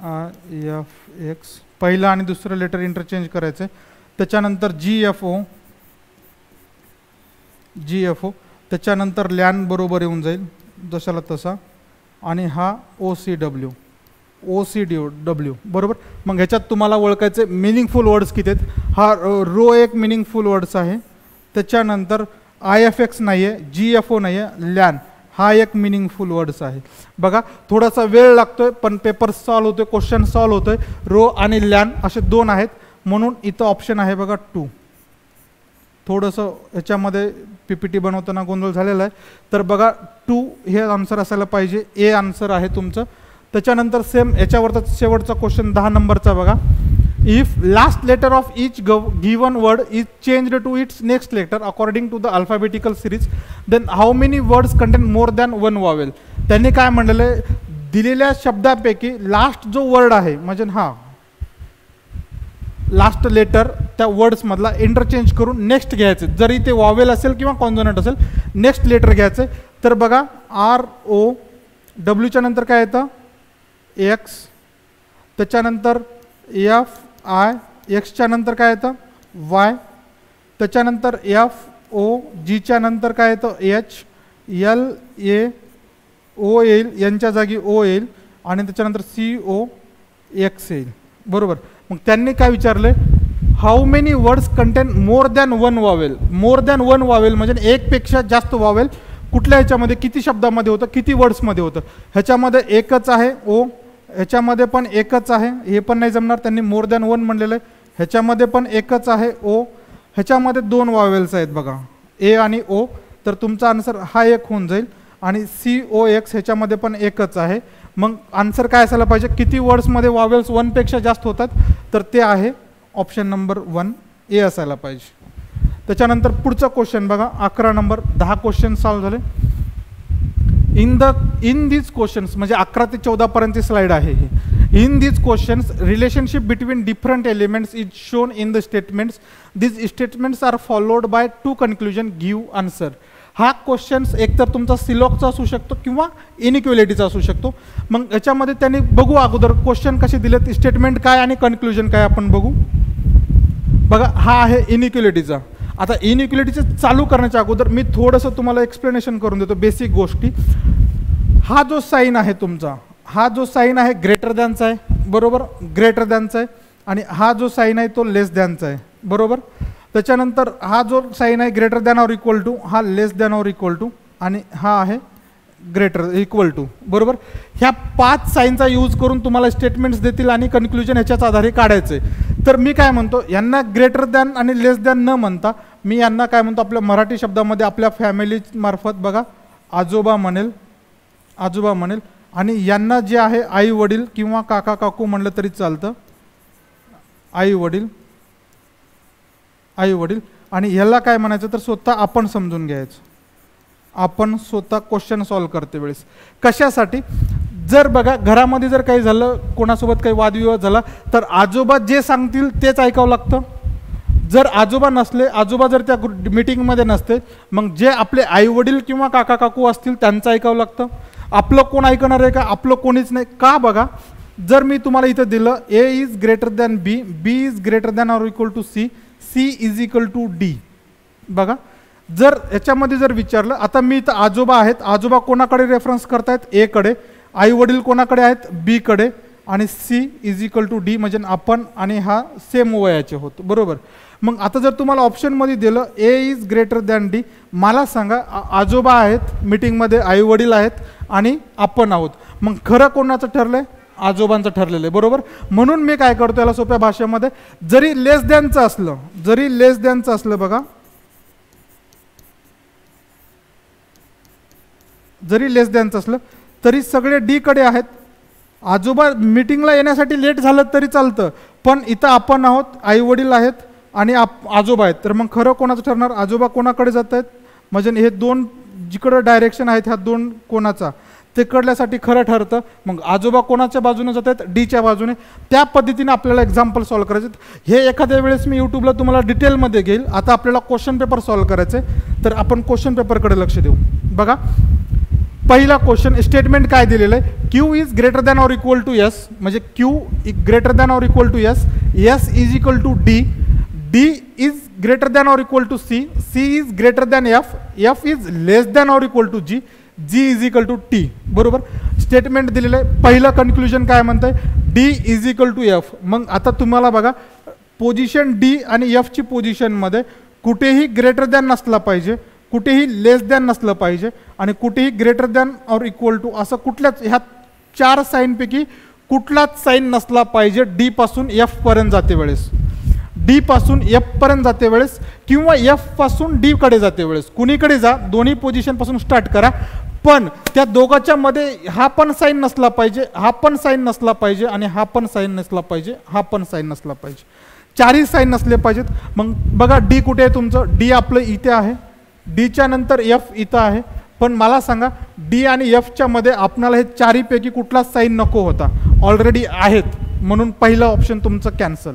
आय एफ एक्स पहिलं आणि दुसरं लेटर इंटरचेंज करायचं. त्याच्यानंतर जी एफ ओ, त्याच्यानंतर लॅन बरोबर येऊन जाईल जशाला तसा. आणि हा ओ सी डब्ल्यू बरोबर. मग ह्याच्यात तुम्हाला ओळखायचे मिनिंगफुल वर्ड्स किती आहेत. हा रो एक मिनिंगफुल वर्ड्स आहे. त्याच्यानंतर आय एफ एक्स नाही आहे, जी एफ ओ नाही आहे, लॅन हा एक मिनिंगफुल वर्ड्स आहे. बघा थोडासा वेळ लागतोय पण पेपर सॉल्व्ह होतोय, क्वेश्चन सॉल्व्ह होतोय. रो आणि लॅन असे दोन आहेत म्हणून इथं ऑप्शन आहे बघा 2. थोडंसं ह्याच्यामध्ये PPT बनवताना गोंधळ झालेला आहे. तर बघा 2 हे आन्सर असायला पाहिजे, ए आन्सर आहे तुमचं. त्याच्यानंतर सेम याच्यावरचा शेवटचा क्वेश्चन 10 नंबरचा बघा. If last letter of each given word is changed to its next letter according to the alphabetical series then how many words contain more than 1 vowel. त्यांनी काय म्हणलेलं आहे, दिलेल्या शब्दापैकी लास्ट जो वर्ड आहे म्हणजे हा लास्ट लेटर त्या वर्ड्समधला इंटरचेंज करून नेक्स्ट घ्यायचं, जरी ते वॉवेल असेल किंवा कॉन्सोनंट असेल नेक्स्ट लेटर घ्यायचं. तर बघा आर ओ डब्ल्यूच्या नंतर काय येतं एक्स, त्याच्यानंतर एफ आय, एक्सच्या नंतर काय येतं वाय, त्याच्यानंतर एफ ओ, जीच्या नंतर काय येतं एच, एल ए ओ येईल, यांच्या जागी ओ येईल आणि त्याच्यानंतर सी ओ एक्स येईल बरोबर. मग त्यांनी काय विचारले, how many words contain more than 1 vowel. More than 1 vowel म्हणजे एकपेक्षा जास्त वॉवेल कुठल्या ह्याच्यामध्ये किती शब्दामध्ये होतं, किती वर्ड्समध्ये होतं. ह्याच्यामध्ये एकच आहे ओ, ह्याच्यामध्ये पण एकच आहे, हे पण नाही जमणार, त्यांनी मोर दॅन 1 म्हणलेलं आहे. ह्याच्यामध्ये पण एकच आहे ओ, ह्याच्यामध्ये 2 वॉवेल्स आहेत बघा ए आणि ओ. तर तुमचा आन्सर हा एक होऊन जाईल. आणि सी ओ एक्स ह्याच्यामध्ये पण एकच आहे. मग आन्सर काय असायला पाहिजे, किती वर्ड्समध्ये वॉवेल्स 1 पेक्षा जास्त होतात, तर ते आहे ऑप्शन नंबर 1 ए असायला पाहिजे. त्याच्यानंतर पुढचा क्वेश्चन बघा 11 नंबर. 10 क्वेश्चन सॉल्व्ह झाले. इन दीज क्वेश्चन्स म्हणजे 11 ते 14 पर्यंतची स्लाइड आहे ही. In these questions relationship between different elements is shown in the statements. These statements are followed by 2 conclusion give answer. हा क्वेश्चन्स एकतर तुमचा सिलॉकचा असू शकतो किंवा इनइक्वॅलिटीचा असू शकतो. मग याच्यामध्ये त्यांनी बघू अगोदर क्वेश्चन कसे दिलेत, स्टेटमेंट काय आणि कन्क्लुजन काय आपण बघू. बघा हा आहे इनइक्वॅलिटीचा. आता इनइक्वॅलिटीचं चालू करण्याच्या अगोदर मी थोडंसं तुम्हाला एक्सप्लेनेशन करून देतो बेसिक गोष्टी. हा जो साईन आहे तुमचा, हा जो साईन आहे ग्रेटर दॅनचा आहे बरोबर, ग्रेटर दॅनचा आहे. आणि हा जो साईन आहे तो लेस दॅनचा आहे बरोबर. त्याच्यानंतर हा जो साईन आहे greater than or equal to, हा less than or equal to आणि हा आहे ग्रेटर इक्वल टू बरोबर. ह्या 5 साईनचा यूज करून तुम्हाला स्टेटमेंट्स देतील आणि कन्क्लुजन ह्याच्याच आधारे काढायचे. तर मी काय म्हणतो, यांना ग्रेटर दॅन आणि लेस दॅन न म्हणता मी यांना काय म्हणतो, आपल्या मराठी शब्दामध्ये आपल्या फॅमिली मार्फत बघा आजोबा म्हणेल, आजोबा म्हणेल. आणि यांना जे आहे आई वडील किंवा काका काकू म्हणलं तरी चालतं, आई वडील, आई वडील. आणि ह्याला काय म्हणायचं तर स्वतः आपण समजून घ्यायचं, आपण स्वतः क्वेश्चन सॉल्व्ह करते वेळेस. कशासाठी, जर बघा घरामध्ये जर काही झालं, कोणासोबत काही वादविवाद झाला तर आजोबा जे सांगतील तेच ऐकावं लागतं. जर आजोबा नसले, आजोबा जर त्या मीटिंगमध्ये नसते, मग जे आपले आई वडील किंवा काका काकू असतील त्यांचं ऐकावं लागतं. आपलं कोण ऐकणार आहे का, आपलं कोणीच नाही का. बघा जर मी तुम्हाला इथं दिलं A is greater than B, B is greater than or equal to C, C is equal to D. बघा जर याच्यामध्ये जर विचारलं, आता मी इथं आजोबा आहेत, आजोबा कोणाकडे रेफरन्स करतायत ए कडे, आई वडील कोणाकडे आहेत बी कडे, आणि C is equal to D, म्हणजे आपण आणि हा सेम वयाचे होत, बरोबर. मग आता जर तुम्हाला ऑप्शनमध्ये दिलं A is greater than D, मला सांगा आजोबा आहेत मीटिंगमध्ये, आई वडील आहेत आणि आपण आहोत, मग खरं कोणाचं ठरलंय? आजोबांचं ठरलेलं आहे, बरोबर. म्हणून मी काय करतो याला सोप्या भाषेमध्ये, जरी लेस दॅनचं असलं, बघा, जरी लेस दॅनचं असलं तरी सगळे डी कडे आहेत. आजोबा मीटिंगला येण्यासाठी लेट झालं तरी चालतं, पण इथं आपण आहोत, आई वडील आहेत आणि आजोबा आहेत, तर मग खरं कोणाचं ठरणार? आजोबा कोणाकडे जात आहेत, म्हणजे हे दोन जिकडं डायरेक्शन आहेत ह्या दोन कोणाचा ते कडल्यासाठी खरं ठरतं. मग आजोबा कोणाच्या बाजूने जात आहेत? डीच्या बाजूने. त्या पद्धतीने आपल्याला एक्झाम्पल सॉल्व्ह करायचे. हे एखाद्या वेळेस मी यूट्यूबला तुम्हाला डिटेलमध्ये घेईल. आता आपल्याला क्वेश्चन पेपर सॉल्व्ह करायचं आहे, तर आपण क्वेश्चन पेपरकडे लक्ष देऊ. बघा, पहिला क्वेश्चन स्टेटमेंट काय दिलेलं आहे? Q is greater than or equal to S, म्हणजे Q greater than or equal to S, S is equal to D, D is greater than or equal to C, C is greater than F, F is less than or equal to G, G is equal to T, बरोबर. Statement दिलेलं आहे. पहिलं conclusion काय म्हणतंय? D is equal to F. मग आता तुम्हाला बघा, पोझिशन डी आणि एफची पोझिशनमध्ये कुठेही ग्रेटर दॅन नसला पाहिजे, कुठेही लेस दॅन नसलं पाहिजे आणि कुठेही greater than or equal to, असं कुठल्याच ह्या चार साईनपैकी कुठलाच साईन नसला पाहिजे डी पासून एफ पर्यंत जाते वेळेस, डी पासून एफ पर्यंत जाते वेळेस किंवा एफ पासून डी कडे जाते वेळेस. कुणीकडे जा, दोन्ही पोझिशन पासून स्टार्ट करा, पण त्या दोघांच्या मध्ये हा पण साईन नसला पाहिजे, हा पण साईन नसला पाहिजे आणि हा पण साईन नसला पाहिजे, हा पण साईन नसला पाहिजे. चारही साईन नसले पाहिजेत. मग बघा, डी कुठे आहे तुमचं? डी आपलं इथे आहे, डीच्या नंतर एफ इथं आहे, पण मला सांगा डी आणि एफच्या मध्ये आपल्याला हे चारीपैकी कुठलाच साईन नको होता, ऑलरेडी आहेत, म्हणून पहिला ऑप्शन तुमचं कॅन्सल,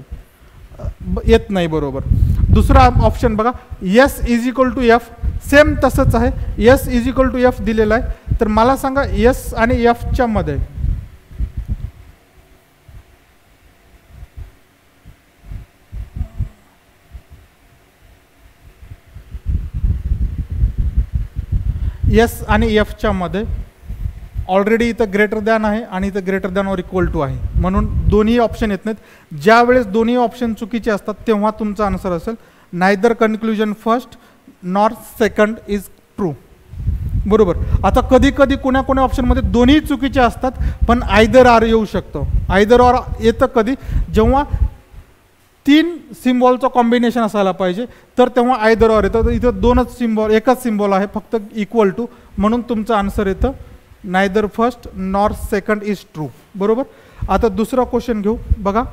येत नाही, बरोबर. दुसरा ऑप्शन बघा, S is equal to F, same तसंच आहे, S is equal to F दिलेला आहे, तर मला सांगा एस आणि एफच्या मध्ये एस आणि एफच्या मध्ये ऑलरेडी इथं ग्रेटर दॅन आहे आणि इथं greater than or equal to आहे, म्हणून दोन्ही ऑप्शन येत नाहीत. ज्या वेळेस दोन्ही ऑप्शन चुकीचे असतात तेव्हा तुमचा आन्सर असेल neither conclusion first nor second is true, बरोबर. आता कधी कधी कोण्या कोण्या ऑप्शनमध्ये दोन्ही चुकीचे असतात, पण आयदर आर येऊ शकतो. आयदर ऑर येतं कधी? जेव्हा तीन सिम्बॉलचं कॉम्बिनेशन असायला पाहिजे, तर तेव्हा आयदर ऑर येतं. इथं दोनच सिम्बॉल, एकच सिम्बॉल आहे फक्त, इक्वल टू, म्हणून तुमचं आन्सर येतं neither first nor second is true, बरोबर. आता दुसरा क्वेश्चन घेऊ. बघा,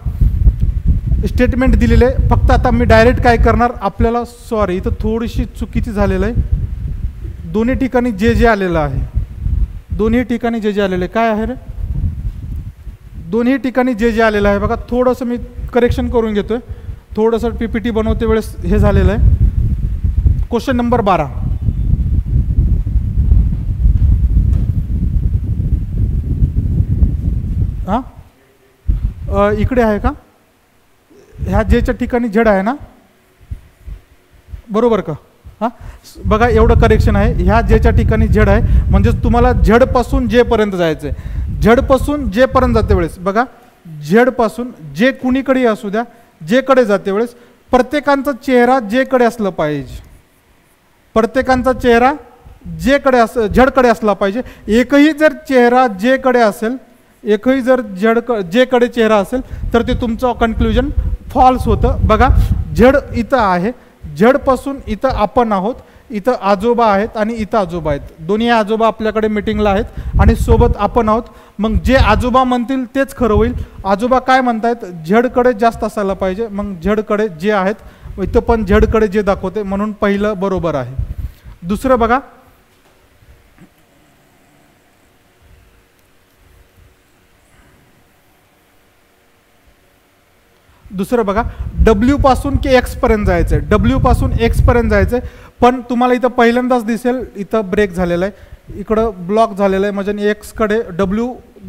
स्टेटमेंट दिलेलं आहे, फक्त आता मी डायरेक्ट काय करणार, आपल्याला सॉरी इथं थोडीशी चुकीची झालेलं आहे, दोन्ही ठिकाणी जे जे आलेलं आहे, दोन्ही ठिकाणी जे जे आलेलं आहे, काय आहे रे, दोन्ही ठिकाणी जे जे आलेलं आहे बघा, थोडंसं मी करेक्शन करून घेतोय, थोडंसं पीपीटी बनवते वेळेस हे झालेलं आहे. क्वेश्चन नंबर 12, हां इकडे आहे का? ह्या जेच्या ठिकाणी झेड आहे ना, बरोबर का? हां बघा, एवढं करेक्शन आहे, ह्या जेच्या ठिकाणी झेड आहे, म्हणजेच तुम्हाला झेड पासून जे पर्यंत जायचं आहे. झेड पासून जे पर्यंत जाते वेळेस बघा, झेड पासून जे कुणीकडे असू द्या, जे कडे जाते वेळेस प्रत्येकांचा चेहरा जे कडे असलं पाहिजे, प्रत्येकांचा चेहरा जे कडे झेड कडे असला पाहिजे. एकही जर चेहरा जे कडे असेल, एकही जर जे कडे चेहरा असेल तर ते तुमचं कन्क्लुजन फॉल्स होतं. बघा, झेड इथं आहे, झेड पासून इथं आपण आहोत, इथं आजोबा आहेत आणि इथं आजोबा आहेत, दोन्ही आजोबा आपल्याकडे मीटिंगला आहेत आणि सोबत आपण आहोत. मग जे आजोबा म्हणतील तेच खरं होईल. आजोबा काय म्हणतायत? झेडकडे जास्त असायला पाहिजे, मग झेडकडे जे आहेत, इथं पण झेडकडे जे दाखवते, म्हणून पहिलं बरोबर आहे. दुसरं बघा, दुसरं बघा, डब्ल्यू पासून के एक्स पर्यंत जायचं आहे, डब्ल्यू पासून एक्स पर्यंत जायचं आहे, पण तुम्हाला इथं पहिल्यांदाच दिसेल इथं ब्रेक झालेला आहे, इकडं ब्लॉक झालेला आहे, म्हणजे एक्सकडे डब्ल्यू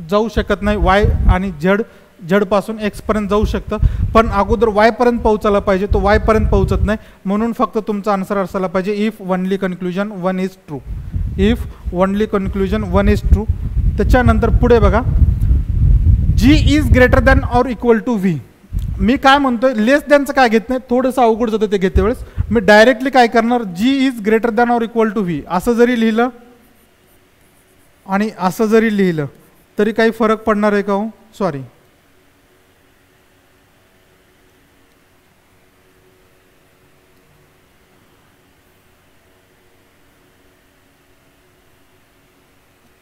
जाऊ शकत नाही, वाय आणि झेड पासून एक्स पर्यंत जाऊ शकतं, पण अगोदर वाय पर्यंत पोहोचायला पाहिजे, तो वाय पर्यंत पोहोचत नाही, म्हणून फक्त तुमचा आन्सर असायला पाहिजे if only conclusion 1 is true, if only conclusion 1 is true. त्याच्यानंतर पुढे बघा, G is greater than or equal to V. मी काय म्हणतोय, लेस दॅनचं काय घेत नाही, थोडंसं अवघड जातं ते घेते वेळेस. मी डायरेक्टली काय करणार, G is greater than or equal to V असं जरी लिहिलं आणि असं जरी लिहिलं तरी काही फरक पडणार आहे का हो? सॉरी,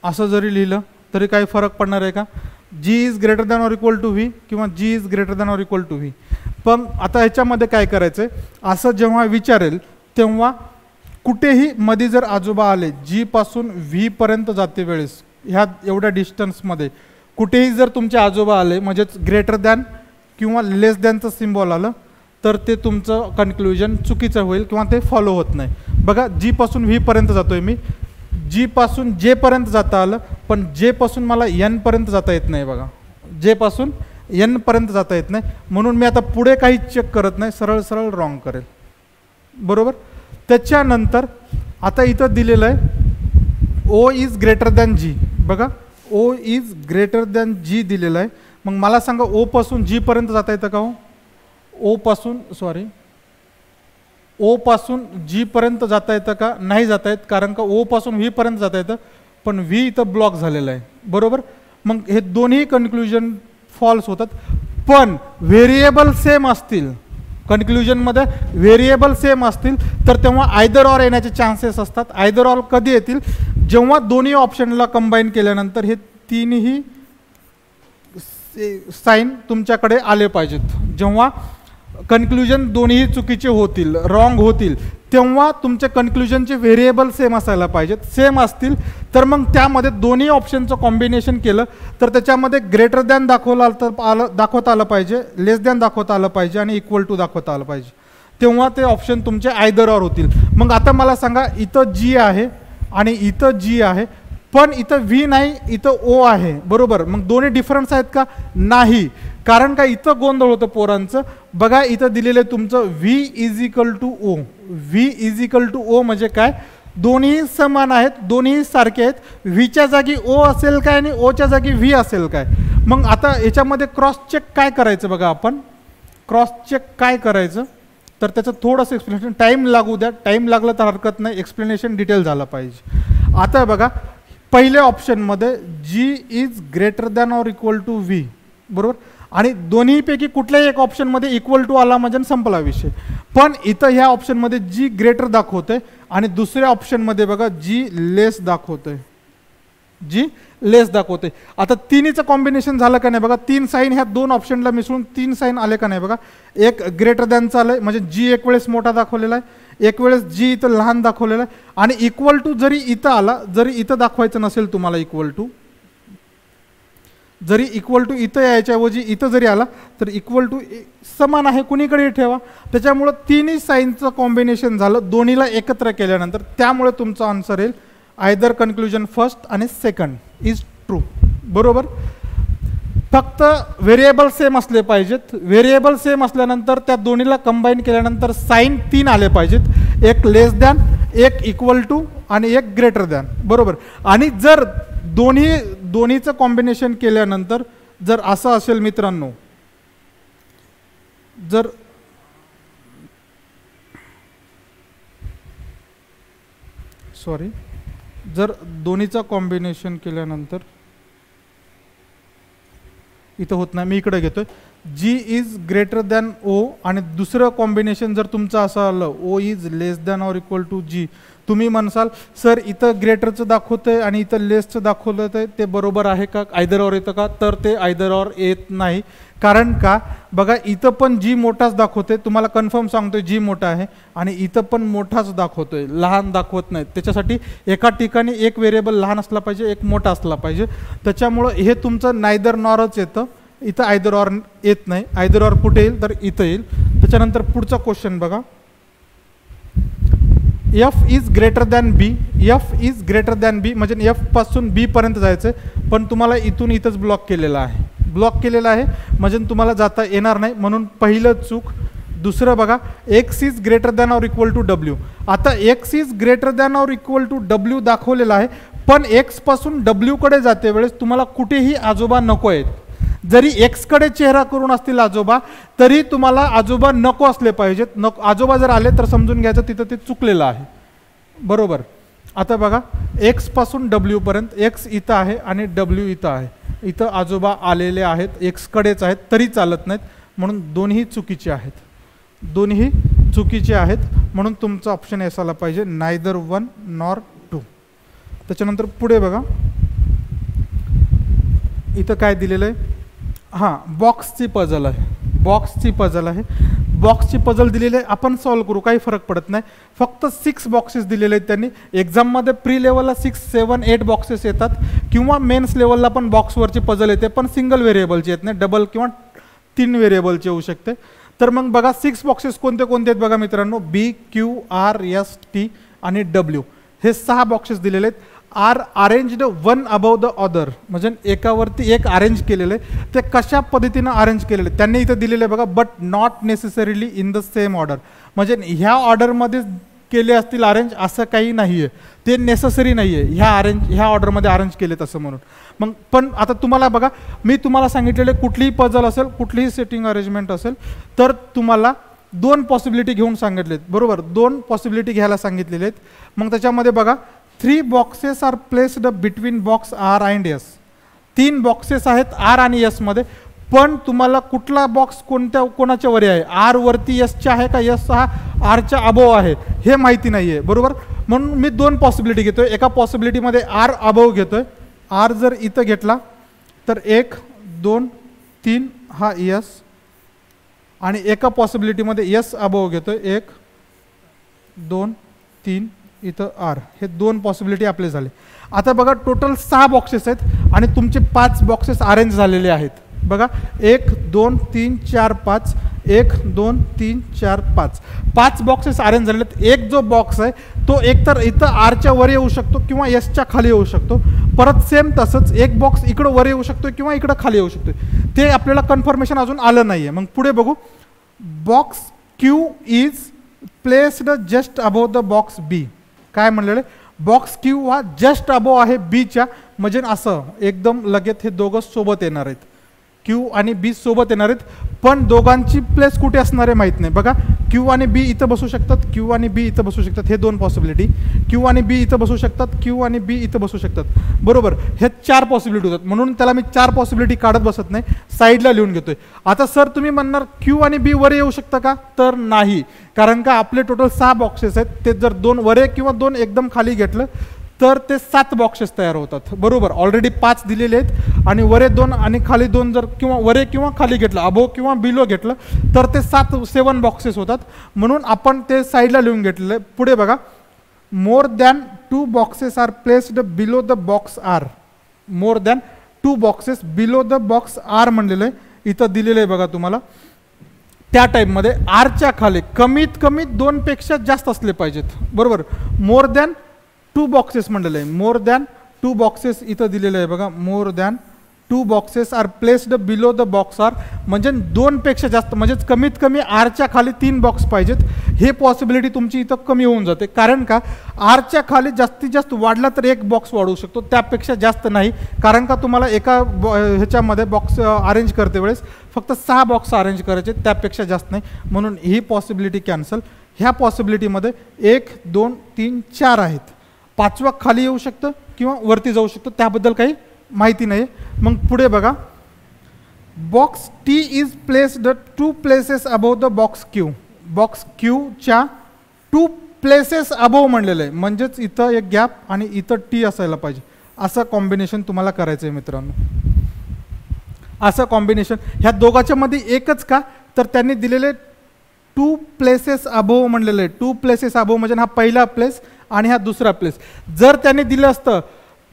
असं जरी लिहिलं तरी काही फरक पडणार आहे का? G is greater than or equal to V किंवा G is greater than or equal to V. पण आता ह्याच्यामध्ये काय करायचं आहे, असं जेव्हा विचारेल तेव्हा कुठेही मध्ये जर आजोबा आले, जी पासून व्ही पर्यंत जाते वेळेस ह्या एवढ्या डिस्टन्समध्ये कुठेही जर तुमचे आजोबा आले म्हणजेच ग्रेटर दॅन किंवा लेस दॅनचं सिम्बॉल आलं तर ते तुमचं कन्क्लुजन चुकीचं होईल किंवा ते फॉलो होत नाही. बघा, जी पासून व्ही पर्यंत जातोय मी, जी पासून जे पर्यंत जाता आलं, पण जे पासून मला एन पर्यंत जाता येत नाही. बघा, जे पासून एन पर्यंत जाता येत नाही, म्हणून मी आता पुढे काही चेक करत नाही, सरळ सरळ रॉंग करेल. बरोबर. त्याच्यानंतर आता इथं दिलेलं आहे ओ इज ग्रेटर दॅन जी. बघा, ओ इज ग्रेटर दॅन जी दिलेलं आहे. मग मला सांगा, ओ पासून जी पर्यंत जाता येतं का हो? ओ पासून ओ पासून जी पर्यंत जाता येतं का? नाही जाता येत, कारण का ओ पासून व्ही पर्यंत जाता येतं, पण व्ही इथं ब्लॉक झालेला आहे. बरोबर. मग हे दोन्ही कन्क्लुजन फॉल्स होतात. पण व्हेरिएबल सेम असतील, कन्क्लुजनमध्ये व्हेरिएबल सेम असतील तर तेव्हा आयदर ऑर येण्याचे चान्सेस असतात. आयदर ऑर कधी येतील, जेव्हा दोन्ही ऑप्शनला कंबाईन केल्यानंतर हे तीनही साईन तुमच्याकडे आले पाहिजेत. जेव्हा कन्क्लुजन दोन्ही चुकीचे होतील, रॉंग होतील, तेव्हा तुमच्या कन्क्लुजनचे व्हेरिएबल सेम असायला पाहिजेत. सेम असतील तर मग त्यामध्ये दोन्ही ऑप्शनचं कॉम्बिनेशन केलं तर त्याच्यामध्ये ग्रेटर दॅन दाखवता आलं पाहिजे, लेस दॅन दाखवता आलं पाहिजे आणि इक्वल टू दाखवता आलं पाहिजे. तेव्हा ते ऑप्शन तुमचे आयदर ऑर होतील. मग आता मला सांगा, इथं जी आहे आणि इथं जी आहे, पण इथं व्ही नाही, इथं ओ आहे. बरोबर. मग दोन्ही डिफरन्स आहेत का? नाही. कारण का इथं गोंधळ होतं पोरांचं. बघा, इथं दिलेलं आहे तुमचं V is equal to O. V is equal to O म्हणजे काय? दोन्ही समान आहेत, दोन्ही सारखे आहेत. व्हीच्या जागी ओ असेल काय आणि ओच्या जागी व्ही असेल काय? मग आता याच्यामध्ये क्रॉस चेक काय करायचं? बघा, आपण क्रॉस चेक काय करायचं तर त्याचं थोडंसं एक्सप्लेनेशन टाईम लागू द्या. टाईम लागलं तर हरकत नाही, एक्सप्लेनेशन डिटेल झालं पाहिजे. आता बघा, पहिल्या ऑप्शनमध्ये G is greater than or equal to V. बरोबर. आणि दोन्हीपैकी कुठल्याही एक ऑप्शनमध्ये इक्वल टू आला म्हणजे संपला विषय. पण इथं ह्या ऑप्शनमध्ये जी ग्रेटर दाखवतंय आणि दुसऱ्या ऑप्शनमध्ये बघा जी लेस दाखवतंय, जी लेस दाखवते. आता तिन्हीचं कॉम्बिनेशन झालं का नाही? बघा, तीन साईन ह्या दोन ऑप्शनला मिसळून तीन साईन आले का नाही? बघा, एक ग्रेटर दॅनचं आलंय म्हणजे जी एक वेळेस मोठा दाखवलेला आहे, एक वेळेस जी इथं लहान दाखवलेला आहे. आणि इक्वल टू जरी इथं आला, जरी इथं दाखवायचं नसेल तुम्हाला इक्वल टू, जरी इक्वल टू इथं यायच्याऐवजी इथं जरी आला तर इक्वल टू समान आहे, कुणीकडे ठेवा. त्याच्यामुळं तिन्ही साईनचं कॉम्बिनेशन झालं दोन्हीला एकत्र केल्यानंतर, त्यामुळे तुमचा आन्सर येईल आयदर कन्क्लुजन फर्स्ट आणि सेकंड इज ट्रू. बरोबर. फक्त व्हेरिएबल सेम असले पाहिजेत. व्हेरिएबल सेम असल्यानंतर त्या दोन्हीला कंबाईन केल्यानंतर साईन तीन आले पाहिजेत, एक लेस दॅन, एक इक्वल टू आणि एक ग्रेटर दॅन. बरोबर. आणि जर दोन्हीचं कॉम्बिनेशन केल्यानंतर जर असं असेल मित्रांनो, जर जर दोन्हीचं कॉम्बिनेशन केल्यानंतर इथं होत नाही, मी इकडे घेतोय G is greater than O आणि दुसरं कॉम्बिनेशन जर तुमचं असं आलं O is less than or equal to G, तुम्ही म्हणसाल सर इथं ग्रेटरचं दाखवतंय आणि इथं लेसचं दाखवलं आहे, ते बरोबर आहे का? आयदर ऑर येतं का? तर ते आयदर ऑर येत नाही. कारण का? बघा, इथं पण जी मोठाच दाखवतोय, तुम्हाला कन्फर्म सांगतोय जी मोठा आहे, आणि इथं पण मोठाच दाखवतोय, लहान दाखवत नाही. त्याच्यासाठी एका ठिकाणी एक व्हेरिएबल लहान असला पाहिजे, एक मोठा असला पाहिजे. त्याच्यामुळं हे तुमचं नायदर नॉरच येतं, इथं आयदर ऑर येत नाही. आयदर ऑर कुठे येईल? तर इथं येईल. त्याच्यानंतर पुढचा क्वेश्चन बघा, F is greater than B. F is greater than B म्हणजे एफ पासून बी पर्यंत जायचं आहे, पण तुम्हाला इथून इथंच ब्लॉक केलेला आहे. ब्लॉक केलेला आहे म्हणजे तुम्हाला जाता येणार नाही, म्हणून पहिलं चूक. दुसरं बघा, X is greater than or equal to W. आता X is greater than or equal to W दाखवलेला आहे, पण एक्स पासून डब्ल्यू कडे जाते वेळेस तुम्हाला कुठेही आजोबा नको आहेत. जरी एक्स कडे चेहरा करून असतील आजोबा, तरी तुम्हाला आजोबा नको असले पाहिजेत. नको आजोबा जर आले तर समजून घ्यायचं तिथं ते चुकलेलं आहे. बरोबर. आता बघा एक्स पासून डब्ल्यू पर्यंत, एक्स इथं आहे आणि डब्ल्यू इथं आहे. इथं आजोबा आलेले आहेत, एक्स कडेच आहेत, तरी चालत नाहीत, म्हणून दोन्ही चुकीचे आहेत. दोन्ही चुकीचे आहेत, म्हणून तुमचा ऑप्शन असायला पाहिजे नायदर 1 नॉर 2. त्याच्यानंतर पुढे बघा, इथं काय दिलेलं आहे? हां, बॉक्सची पझल आहे. बॉक्सची पझल आहे. बॉक्सची पझल दिलेली आहे, आपण सॉल्व्ह करू, काही फरक पडत नाही. फक्त 6 बॉक्सेस दिलेले आहेत त्यांनी. एक्झाममध्ये प्री लेवलला 6, 7, 8 बॉक्सेस येतात, किंवा मेन्स लेवलला पण बॉक्सवरची पझल येते, पण सिंगल व्हेरिएबलची येत नाही, डबल किंवा 3 व्हेरिएबलची येऊ शकते. तर मग बघा 6 बॉक्सेस कोणते कोणते आहेत बघा मित्रांनो, B, Q, R, S, T आणि डब्ल्यू. हे 6 बॉक्सेस दिलेले आहेत. Are arranged one above the other, म्हणजे एकावरती एक अरेंज केलेलं आहे. ते कशा पद्धतीनं अरेंज केलेले त्यांनी इथं दिलेलं आहे बघा, but not necessarily in the same order, म्हणजे ह्या ऑर्डरमध्ये केले असतील अरेंज असं काही नाही आहे, ते नेसेसरी नाही आहे ह्या ऑर्डरमध्ये अरेंज केलेत असं म्हणून. मग पण आता तुम्हाला बघा, मी तुम्हाला सांगितलेले कुठलीही पझल असेल, कुठलीही सेटिंग अरेंजमेंट असेल, तर तुम्हाला 2 पॉसिबिलिटी घेऊन सांगितलेत. बरोबर, 2 पॉसिबिलिटी घ्यायला सांगितलेले आहेत. मग त्याच्यामध्ये बघा 3 boxes are placed between box R and S. 3 boxes आहेत आर आणि एस मध्ये, पण तुम्हाला कुठला बॉक्स कोणाच्या वरी आहे, आर वरती एसच्या आहे का एस हा आरच्या अबोव आहे हे माहिती नाही आहे. बरोबर, म्हणून मी 2 पॉसिबिलिटी घेतोय. एका पॉसिबिलिटीमध्ये आर अबोव घेतोय. आर जर इथं घेतला तर 1, 2, 3 हा एस, आणि एका पॉसिबिलिटीमध्ये एस अबोव घेतोय 1, 2, 3 इथं आर. हे 2 पॉसिबिलिटी आपले झाले. आता बघा टोटल 6 बॉक्सेस आहेत आणि तुमचे 5 बॉक्सेस अरेंज झालेले आहेत. बघा 1, 2, 3, 4, 5, 1, 2, 3, 4, 5, 5 बॉक्सेस अरेंज झालेले आहेत. एक जो बॉक्स आहे तो एकतर इथं आरच्या वर येऊ शकतो किंवा एसच्या खाली येऊ शकतो. परत सेम तसंच एक बॉक्स इकडं वर येऊ शकतो किंवा इकडं खाली येऊ शकतो. ते आपल्याला कन्फर्मेशन अजून आलं नाही आहे. मग पुढे बघू, box Q is placed just above the box B. काय म्हणलेलं आहे, बॉक्स क्यू हा जस्ट अबोव आहे बीच्या, म्हणजे असं एकदम लगेच हे दोघं सोबत येणार आहेत. क्यू आणि बी सोबत येणार आहेत, पण दोघांची प्लेस कुठे असणार आहे माहीत नाही. बघा क्यू आणि बी इथं बसू शकतात, क्यू आणि बी इथं बसू शकतात, हे 2 पॉसिबिलिटी. क्यू आणि बी इथं बसू शकतात, क्यू आणि बी इथं बसू शकतात. बरोबर, हे 4 पॉसिबिलिटी होतात, म्हणून त्याला मी 4 पॉसिबिलिटी काढत बसत नाही, साईडला लिहून घेतोय. आता सर तुम्ही म्हणणार क्यू आणि बी वर येऊ शकता का, तर नाही, कारण का आपले टोटल 6 बॉक्सेस आहेत. ते जर 2 वरे किंवा 2 एकदम खाली घेतलं तर ते 7 बॉक्सेस तयार होतात. बरोबर, ऑलरेडी 5 दिलेले आहेत आणि वरे 2 आणि खाली 2 जर किंवा वरे किंवा खाली घेतलं, अबो किंवा बिलो घेतलं तर ते 7 बॉक्सेस होतात, म्हणून आपण ते साईडला लिहून घेतलेलं आहे. पुढे बघा, more than 2 boxes are placed below the box R. More than 2 boxes below the box R म्हणलेलं आहे, इथं दिलेलं आहे बघा तुम्हाला. त्या टाईपमध्ये आरच्या खाली कमीत कमी 2 पेक्षा जास्त असले पाहिजेत. बरोबर, मोर दॅन 2 बॉक्सेस म्हणलेलं आहे. मोर दॅन 2 बॉक्सेस इथं दिलेलं आहे बघा, more than 2 boxes are placed below the box R, म्हणजे 2 पेक्षा जास्त, म्हणजेच कमीत कमी आरच्या खाली 3 बॉक्स पाहिजेत. हे पॉसिबिलिटी तुमची इथं कमी होऊन जाते, कारण का आरच्या खाली जास्तीत जास्त वाढला तर 1 बॉक्स वाढवू शकतो, त्यापेक्षा जास्त नाही. कारण का तुम्हाला एका ह्याच्यामध्ये बॉक्स अरेंज करते वेळेस फक्त 6 बॉक्स अरेंज करायचे, त्यापेक्षा जास्त नाही, म्हणून ही पॉसिबिलिटी कॅन्सल. ह्या पॉसिबिलिटीमध्ये 1, 2, 3, 4 आहेत. 5वा खाली येऊ शकतं किंवा वरती जाऊ शकतं, त्याबद्दल काही माहिती नाही. मग पुढे बघा, box T is placed 2 places above the box Q. Box क्यूच्या 2 प्लेसेस अबोव म्हणलेलं आहे, म्हणजेच इथं एक गॅप आणि इथं टी असायला पाहिजे. असं कॉम्बिनेशन तुम्हाला करायचं आहे मित्रांनो. असं कॉम्बिनेशन ह्या दोघांच्या मध्ये एकच का, तर त्यांनी दिलेले 2 प्लेसेस अबोव म्हणलेलं आहे. 2 प्लेसेस अबोव म्हणजे हा पहिला प्लेस आणि हा दुसरा प्लेस. जर त्यांनी दिलं असतं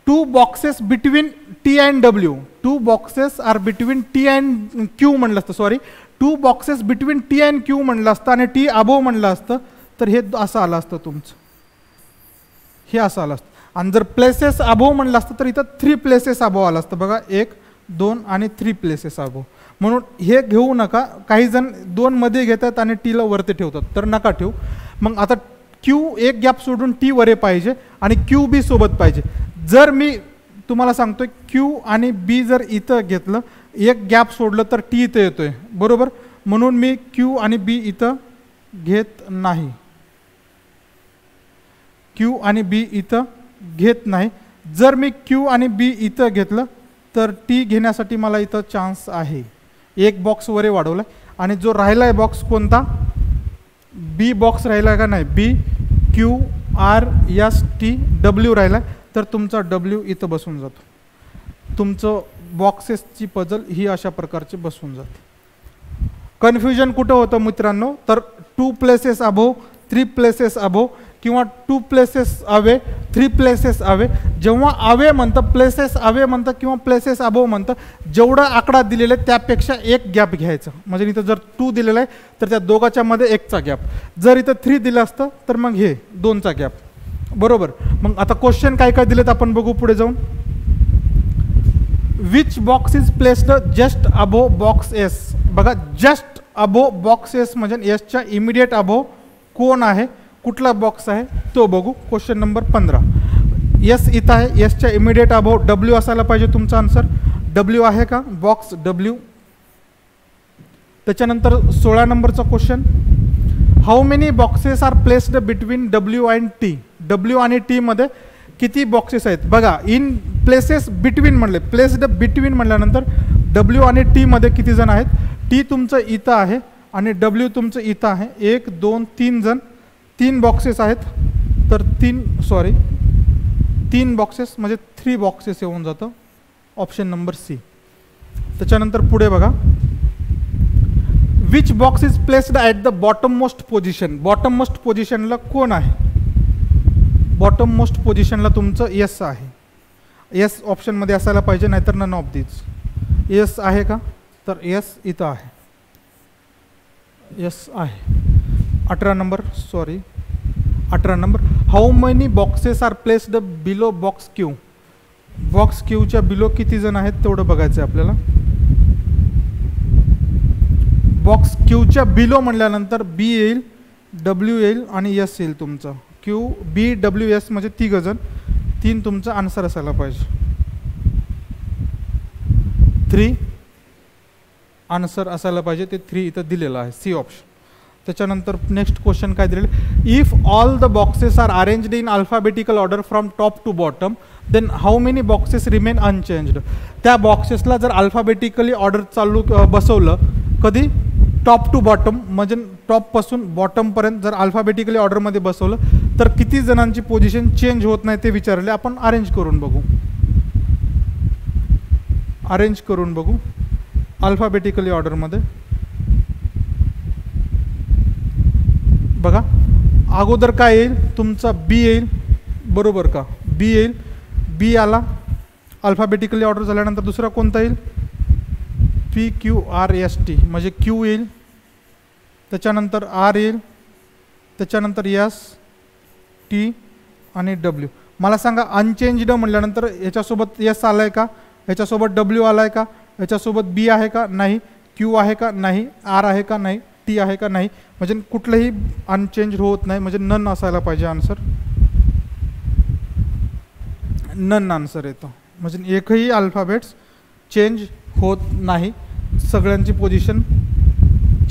2 boxes between T and W, 2 boxes are between T and Q म्हणलं असतं, sorry 2 boxes between T and Q म्हणलं असतं आणि टी अबोव म्हणलं असतं, तर हे असं आलं असतं तुमचं, हे असं आलं असतं. आणि जर प्लेसेस अबोव म्हणलं असतं तर इथं 3 प्लेसेस अबोव आलं असतं बघा, 1, 2 आणि 3 प्लेसेस अबोव. म्हणून हे घेऊ नका. काही जण 2 मध्ये घेतात आणि टीला वरती ठेवतात, तर नका ठेवू. मग आता क्यू एक गॅप सोडून टी वरे पाहिजे आणि क्यू बी सोबत पाहिजे. जर मी तुम्हाला सांगतोय क्यू आणि बी जर इथं घेतलं एक गॅप सोडलं तर टी इथं येतोय, बरोबर. म्हणून मी क्यू आणि बी इथं घेत नाही, क्यू आणि बी इथं घेत नाही. जर मी क्यू आणि बी इथं घेतलं तर टी घेण्यासाठी मला इथं चान्स आहे. एक बॉक्स वरे वाढवला आणि जो राहिला आहे बॉक्स कोणता, बी बॉक्स राहिला आहे का नाही, B Q R S T W राहिला आहे, तर तुमचा डब्ल्यू इथं बसून जातो. तुमचं बॉक्सेसची पझल ही अशा प्रकारची बसून जाते. कन्फ्युजन कुठं होतं मित्रांनो, तर 2 प्लेसेस अबो, 3 प्लेसेस अबो किंवा 2 प्लेसेस अवे, 3 प्लेसेस अवे. जेव्हा अवे म्हणतं, प्लेसेस अवे म्हणतं किंवा प्लेसेस अबो म्हणतं, जेवढा आकडा दिलेला आहे त्यापेक्षा एक गॅप घ्यायचा. म्हणजे इथं जर 2 दिलेला आहे तर त्या दोघाच्या मध्ये 1चा गॅप. जर इथं 3 दिलं असतं तर मग हे 2चा गॅप, बरोबर. मग आता क्वेश्चन काय काय दिलेत आपण बघू पुढे जाऊन. Which box is placed just above box S. बघा, जस्ट अबो बॉक्स एस म्हणजे एसच्या इमिडिएट अबो कोण आहे, कुठला बॉक्स आहे तो बघू. Question number 15. एस इथं आहे, एसच्या इमिडिएट अबो डब्ल्यू असायला पाहिजे तुमचा आन्सर. डब्ल्यू आहे का, बॉक्स डब्ल्यू. त्याच्यानंतर 16 नंबरचा question. How many boxes are placed between W and T. W आणि टी मध्ये किती बॉक्सेस आहेत. बघा, इन प्लेसेस बिटवीन म्हणले, प्लेस्ड बिटवीन म्हणल्यानंतर डब्ल्यू आणि टी मध्ये किती जण आहेत. टी तुमचं इथं आहे आणि डब्ल्यू तुमचं इथं आहे. 1 2 3 जण, 3 बॉक्सेस आहेत. तर 3 बॉक्सेस म्हणजे 3 बॉक्सेस येऊन जातं. Option number C. त्याच्यानंतर पुढे बघा. Which box is placed at the bottom most position. Bottom most पोझिशनला कोण आहे. बॉटम मोस्ट पोझिशनला तुमचं एस आहे. एस ऑप्शनमध्ये असायला पाहिजे, नाहीतर नन ऑफ दीज. एस आहे का, तर एस इथं आहे, एस आहे. 18 number. How many boxes are placed below box Q. Box क्यूच्या बिलो किती जण आहेत तेवढं बघायचं आहे आपल्याला. बॉक्स क्यूच्या बिलो म्हणल्यानंतर बी येईल, डब्ल्यू येईल आणि एस येईल तुमचं. क्यू बी डब्ल्यू एस म्हणजे 3 जण, 3 तुमचं आन्सर असायला पाहिजे. 3 आन्सर असायला पाहिजे, ते 3 इथं दिलेलं आहे, सी ऑप्शन. त्याच्यानंतर नेक्स्ट क्वेश्चन काय दिलेलं. If all the boxes are arranged in alphabetical order from top to bottom then how many boxes remain unchanged. त्या बॉक्सेसला जर अल्फाबेटिकली ऑर्डर चालू बसवलं, कधी टॉप टू बॉटम म्हणजे टॉपपासून बॉटमपर्यंत जर अल्फाबेटिकली ऑर्डरमध्ये बसवलं तर किती जणांची पोझिशन चेंज होत नाही ते विचारले. आपण अरेंज करून बघू, अल्फाबेटिकली ऑर्डरमध्ये. बघा, अगोदर काय येईल तुमचा, बी येईल, बरोबर का, बी येईल. बी आला, अल्फाबेटिकली ऑर्डर झाल्यानंतर दुसरा कोणता येईल, P Q R S T म्हणजे क्यू येईल. त्याच्यानंतर आर येईल, त्याच्यानंतर एस टी आणि डब्ल्यू. मला सांगा, अनचेंज्ड म्हटल्यानंतर याच्यासोबत एस आलाय का, याच्यासोबत डब्ल्यू आलाय का, याच्यासोबत बी आहे का नाही, क्यू आहे का नाही, आर आहे का नाही, टी आहे का नाही. म्हणजे कुठलंही अनचेंज होत नाही, म्हणजे नन असायला पाहिजे आन्सर. नन आन्सर येतो, म्हणजे एकही अल्फाबेट्स चेंज होत नाही, सगळ्यांची पोझिशन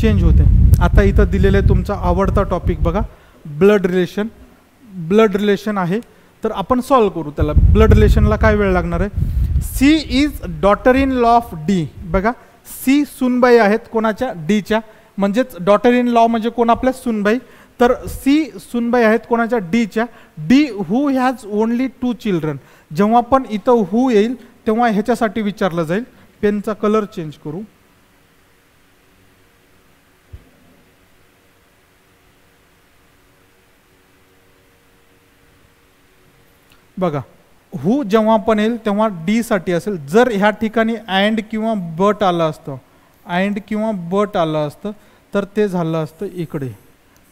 चेंज होते. आता इथं दिलेलं तुमचा आवडता टॉपिक बघा, ब्लड रिलेशन. ब्लड रिलेशन आहे तर आपण सॉल्व करू त्याला. ब्लड रिलेशनला काय वेळ लागणार आहे. C is daughter in law of D. बघा, सी सुनबाई आहेत कोणाच्या, डीच्या. म्हणजेच डॉटर इन लॉ म्हणजे कोण, आपल्या सुनबाई. तर सी सुनबाई आहेत कोणाच्या, डीच्या. D who has only 2 children. जेव्हा पण इथं हू येईल तेव्हा ह्याच्यासाठी विचारलं जाईल. पेनचा कलर चेंज करू. बघा, हू जेव्हा पण येईल तेव्हा डी साठी असेल. जर ह्या ठिकाणी अँड किंवा बट आलं असतं, अँड किंवा बट आलं असतं तर ते झालं असतं इकडे,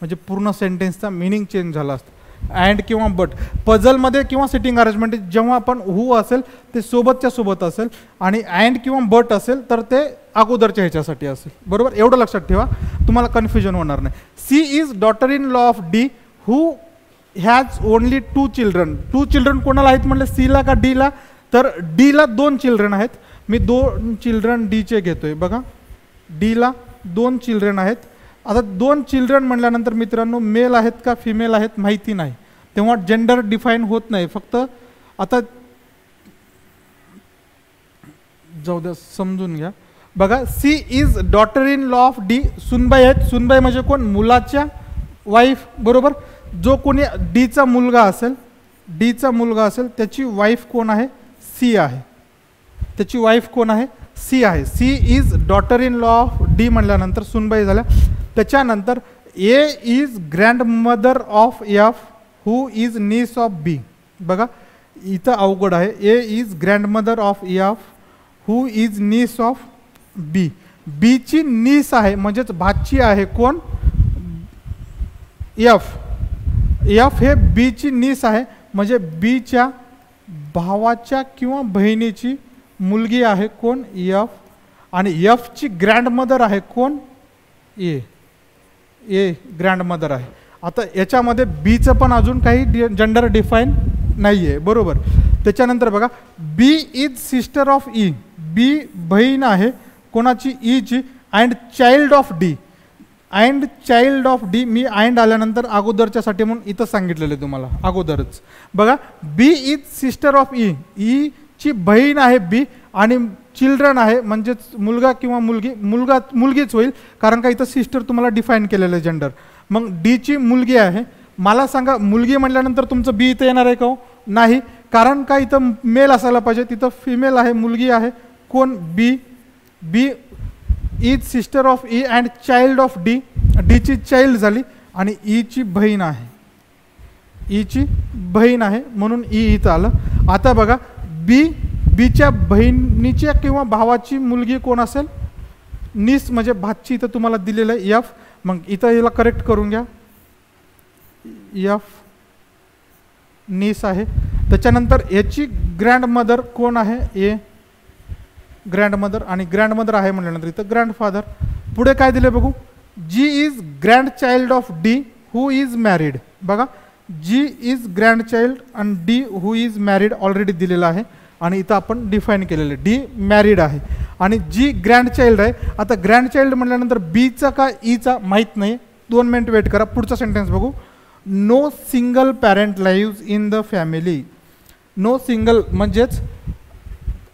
म्हणजे पूर्ण सेंटेन्सचा मिनिंग चेंज झाला असतं. अँड किंवा बट पझलमध्ये किंवा सिटिंग अरेंजमेंट जेव्हा आपण हू असेल ते सोबतच्या सोबत असेल आणि अँड किंवा बट असेल तर ते अगोदरच्या ह्याच्यासाठी असेल. बरोबर, एवढं लक्षात ठेवा, तुम्हाला कन्फ्युजन होणार नाही. C is daughter in law of D who has only 2 children. 2 children कोणाला आहेत म्हणलं, सीला का डीला, तर डीला 2 चिल्ड्रन आहेत. मी 2 चिल्ड्रन डीचे घेतोय बघा, डीला 2 चिल्ड्रन आहेत. आता 2 चिल्ड्रन म्हटल्यानंतर मित्रांनो मेल आहेत का फिमेल आहेत माहिती नाही, तेव्हा जेंडर डिफाईन होत नाही. फक्त आता जाऊ द्या समजून घ्या बघा. C is daughter in law of D, सुनबाई आहेत. सुनबाई म्हणजे कोण? मुलाच्या वाईफ बरोबर. जो कोणी डीचा मुलगा असेल, डीचा मुलगा असेल त्याची वाईफ कोण आहे? सी आहे. त्याची वाईफ कोण आहे? सी आहे. C is daughter in law of D म्हणल्यानंतर सुनबाई झाल्या. त्याच्यानंतर A is grandmother of F who is niece of B. बघा इथं अवघड आहे. A is grandmother of F who is niece of B. बीची नीस आहे म्हणजेच भाची आहे कोण? एफ. एफ हे बीची नीस आहे म्हणजे बीच्या भावाच्या किंवा बहिणीची मुलगी आहे कोण? एफ. आणि एफची ग्रँडमदर आहे कोण? ए. ए ग्रँडमदर आहे. आता याच्यामध्ये बीचं पण अजून काही जेंडर डिफाईन नाही आहे बरोबर. त्याच्यानंतर बघा बी इज सिस्टर ऑफ ई. बी बहीण आहे कोणाची? ईची. And child of D. And child of D. Me and आल्यानंतर अगोदरच्यासाठी म्हणून इथं सांगितलेलं आहे तुम्हाला अगोदरच. बघा बी इज सिस्टर ऑफ ई. ईची बहीण आहे बी आणि चिल्ड्रन आहे म्हणजेच मुलगा किंवा मुलगी. मुलगीच होईल कारण का इथं सिस्टर तुम्हाला डिफाईन केलेलं आहे जेंडर. मग डीची मुलगी आहे. मला सांगा मुलगी म्हटल्यानंतर तुमचं बी इथं येणार आहे का? नाही, कारण का इथं मेल असायला पाहिजे. तिथं फिमेल आहे, मुलगी आहे कोण? B. B is sister of E and child of D. डीची चाइल्ड झाली आणि ईची बहीण आहे. ईची बहीण आहे म्हणून ई इथं आलं. आता बघा बी, बीच्या बहिणीच्या किंवा भावाची मुलगी कोण असेल? नीस म्हणजे भाची. इथं तुम्हाला दिलेलं आहे एफ. मग इथं याला करेक्ट करून घ्या. एफ नीस आहे. त्याच्यानंतर याची ग्रँडमदर कोण आहे? ए ग्रँडमदर. आणि ग्रँडमदर आहे म्हटल्यानंतर इथं ग्रँडफादर. पुढे काय दिले बघू. G is grand child of D who is married. बघा जी इज ग्रँड चाइल्ड आणि D who is married already दिलेलं आहे आणि इथं आपण डिफाईन केलेलं आहे. डी मॅरिड आहे आणि जी ग्रँड चाइल्ड आहे. आता ग्रँड चाइल्ड म्हटल्यानंतर बीचा का ईचा माहीत नाही. 2 मिनिट वेट करा. पुढचा सेंटेन्स बघू. No single parent lives in the family. No single म्हणजेच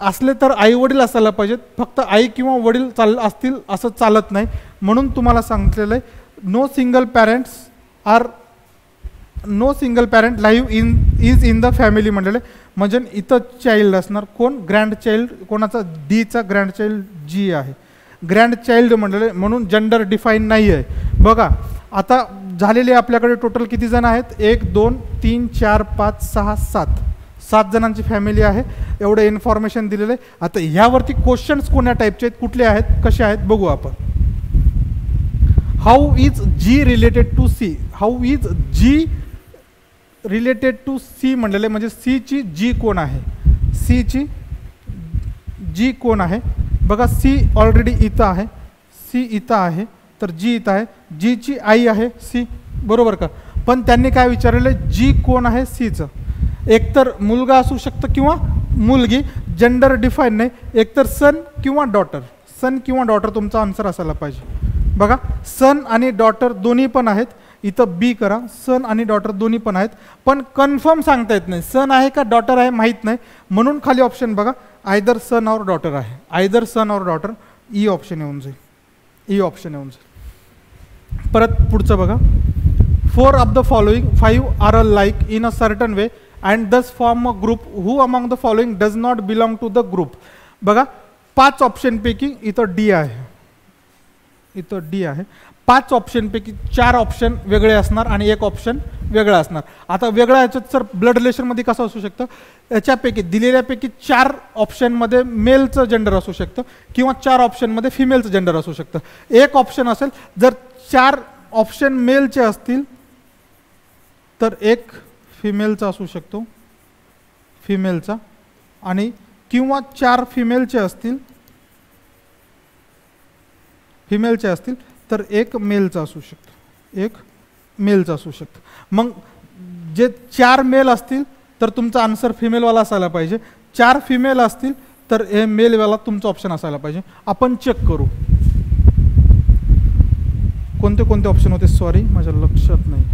असले तर आई वडील असायला पाहिजेत. फक्त आई किंवा वडील असतील असं चालत नाही. म्हणून तुम्हाला सांगितलेलं आहे no single parents are no single parent live is in the family म्हणलेलं म्हणजे इथं चाइल्ड असणार कोण? Grand child. कोणाचा? डीचा ग्रँड चाइल्ड जी आहे. ग्रँड चाइल्ड म्हणलेलं म्हणून जेंडर डिफाईन नाही आहे. बघा आता झालेले आपल्याकडे टोटल किती जण आहेत? 1 2 3 4 5 6 7 7 जणांची फॅमिली आहे. एवढं इन्फॉर्मेशन दिलेलं आहे. आता ह्यावरती क्वेश्चन्स कोण्या टाईपचे आहेत, कुठले आहेत, कसे आहेत बघू आपण. How is G related to C. How is G related to C म्हणलेलं म्हणजे सीची जी कोण आहे? सीची जी कोण आहे? बघा सी ऑलरेडी इथं आहे. सी इथं आहे तर जी इथं आहे. जीची आई आहे सी बरोबर का? पण त्यांनी काय विचारलेलं जी कोण आहे सीचं? एकतर मुलगा असू शकतं किंवा मुलगी. जेंडर डिफाईन नाही. एकतर सन किंवा डॉटर. सन किंवा डॉटर तुमचा आन्सर असायला पाहिजे. बघा सन आणि डॉटर दोन्ही पण आहेत. इथं बी करा. सन आणि डॉटर दोन्ही पण आहेत पण कन्फर्म सांगता येत नाही सन आहे का डॉटर आहे माहीत नाही. म्हणून खाली ऑप्शन बघा आयदर सन और डॉटर आहे. आयदर सन और डॉटर. ई ऑप्शन येऊन जाईल. ई ऑप्शन येऊन जाईल. परत पुढचं बघा. 4 of the following 5 are alike in a certain way and thus form a group who among the following does not belong to the group. बघा 5 ऑप्शनपैकी इथं डी आहे. इथं डी आहे. 5 ऑप्शनपैकी 4 ऑप्शन वेगळे असणार आणि 1 ऑप्शन वेगळा असणार. आता वेगळा याच्यात सर ब्लड रिलेशनमध्ये कसं असू शकतं? याच्यापैकी दिलेल्यापैकी 4 ऑप्शनमध्ये मेलचं जेंडर असू शकतं किंवा 4 ऑप्शनमध्ये फिमेलचं जेंडर असू शकतं. 1 ऑप्शन असेल जर 4 ऑप्शन मेलचे असतील तर 1 फिमेलचा असू शकतो. फिमेलचा. आणि किंवा 4 फिमेलचे असतील तर 1 मेलचा असू शकतो. 1 मेलचा असू शकतो. मग जे 4 मेल असतील तर तुमचा आन्सर फिमेलवाला असायला पाहिजे. 4 फिमेल असतील तर हे मेलवाला तुमचं ऑप्शन असायला पाहिजे. आपण चेक करू कोणते कोणते ऑप्शन होते. सॉरी माझ्या लक्षात नाही.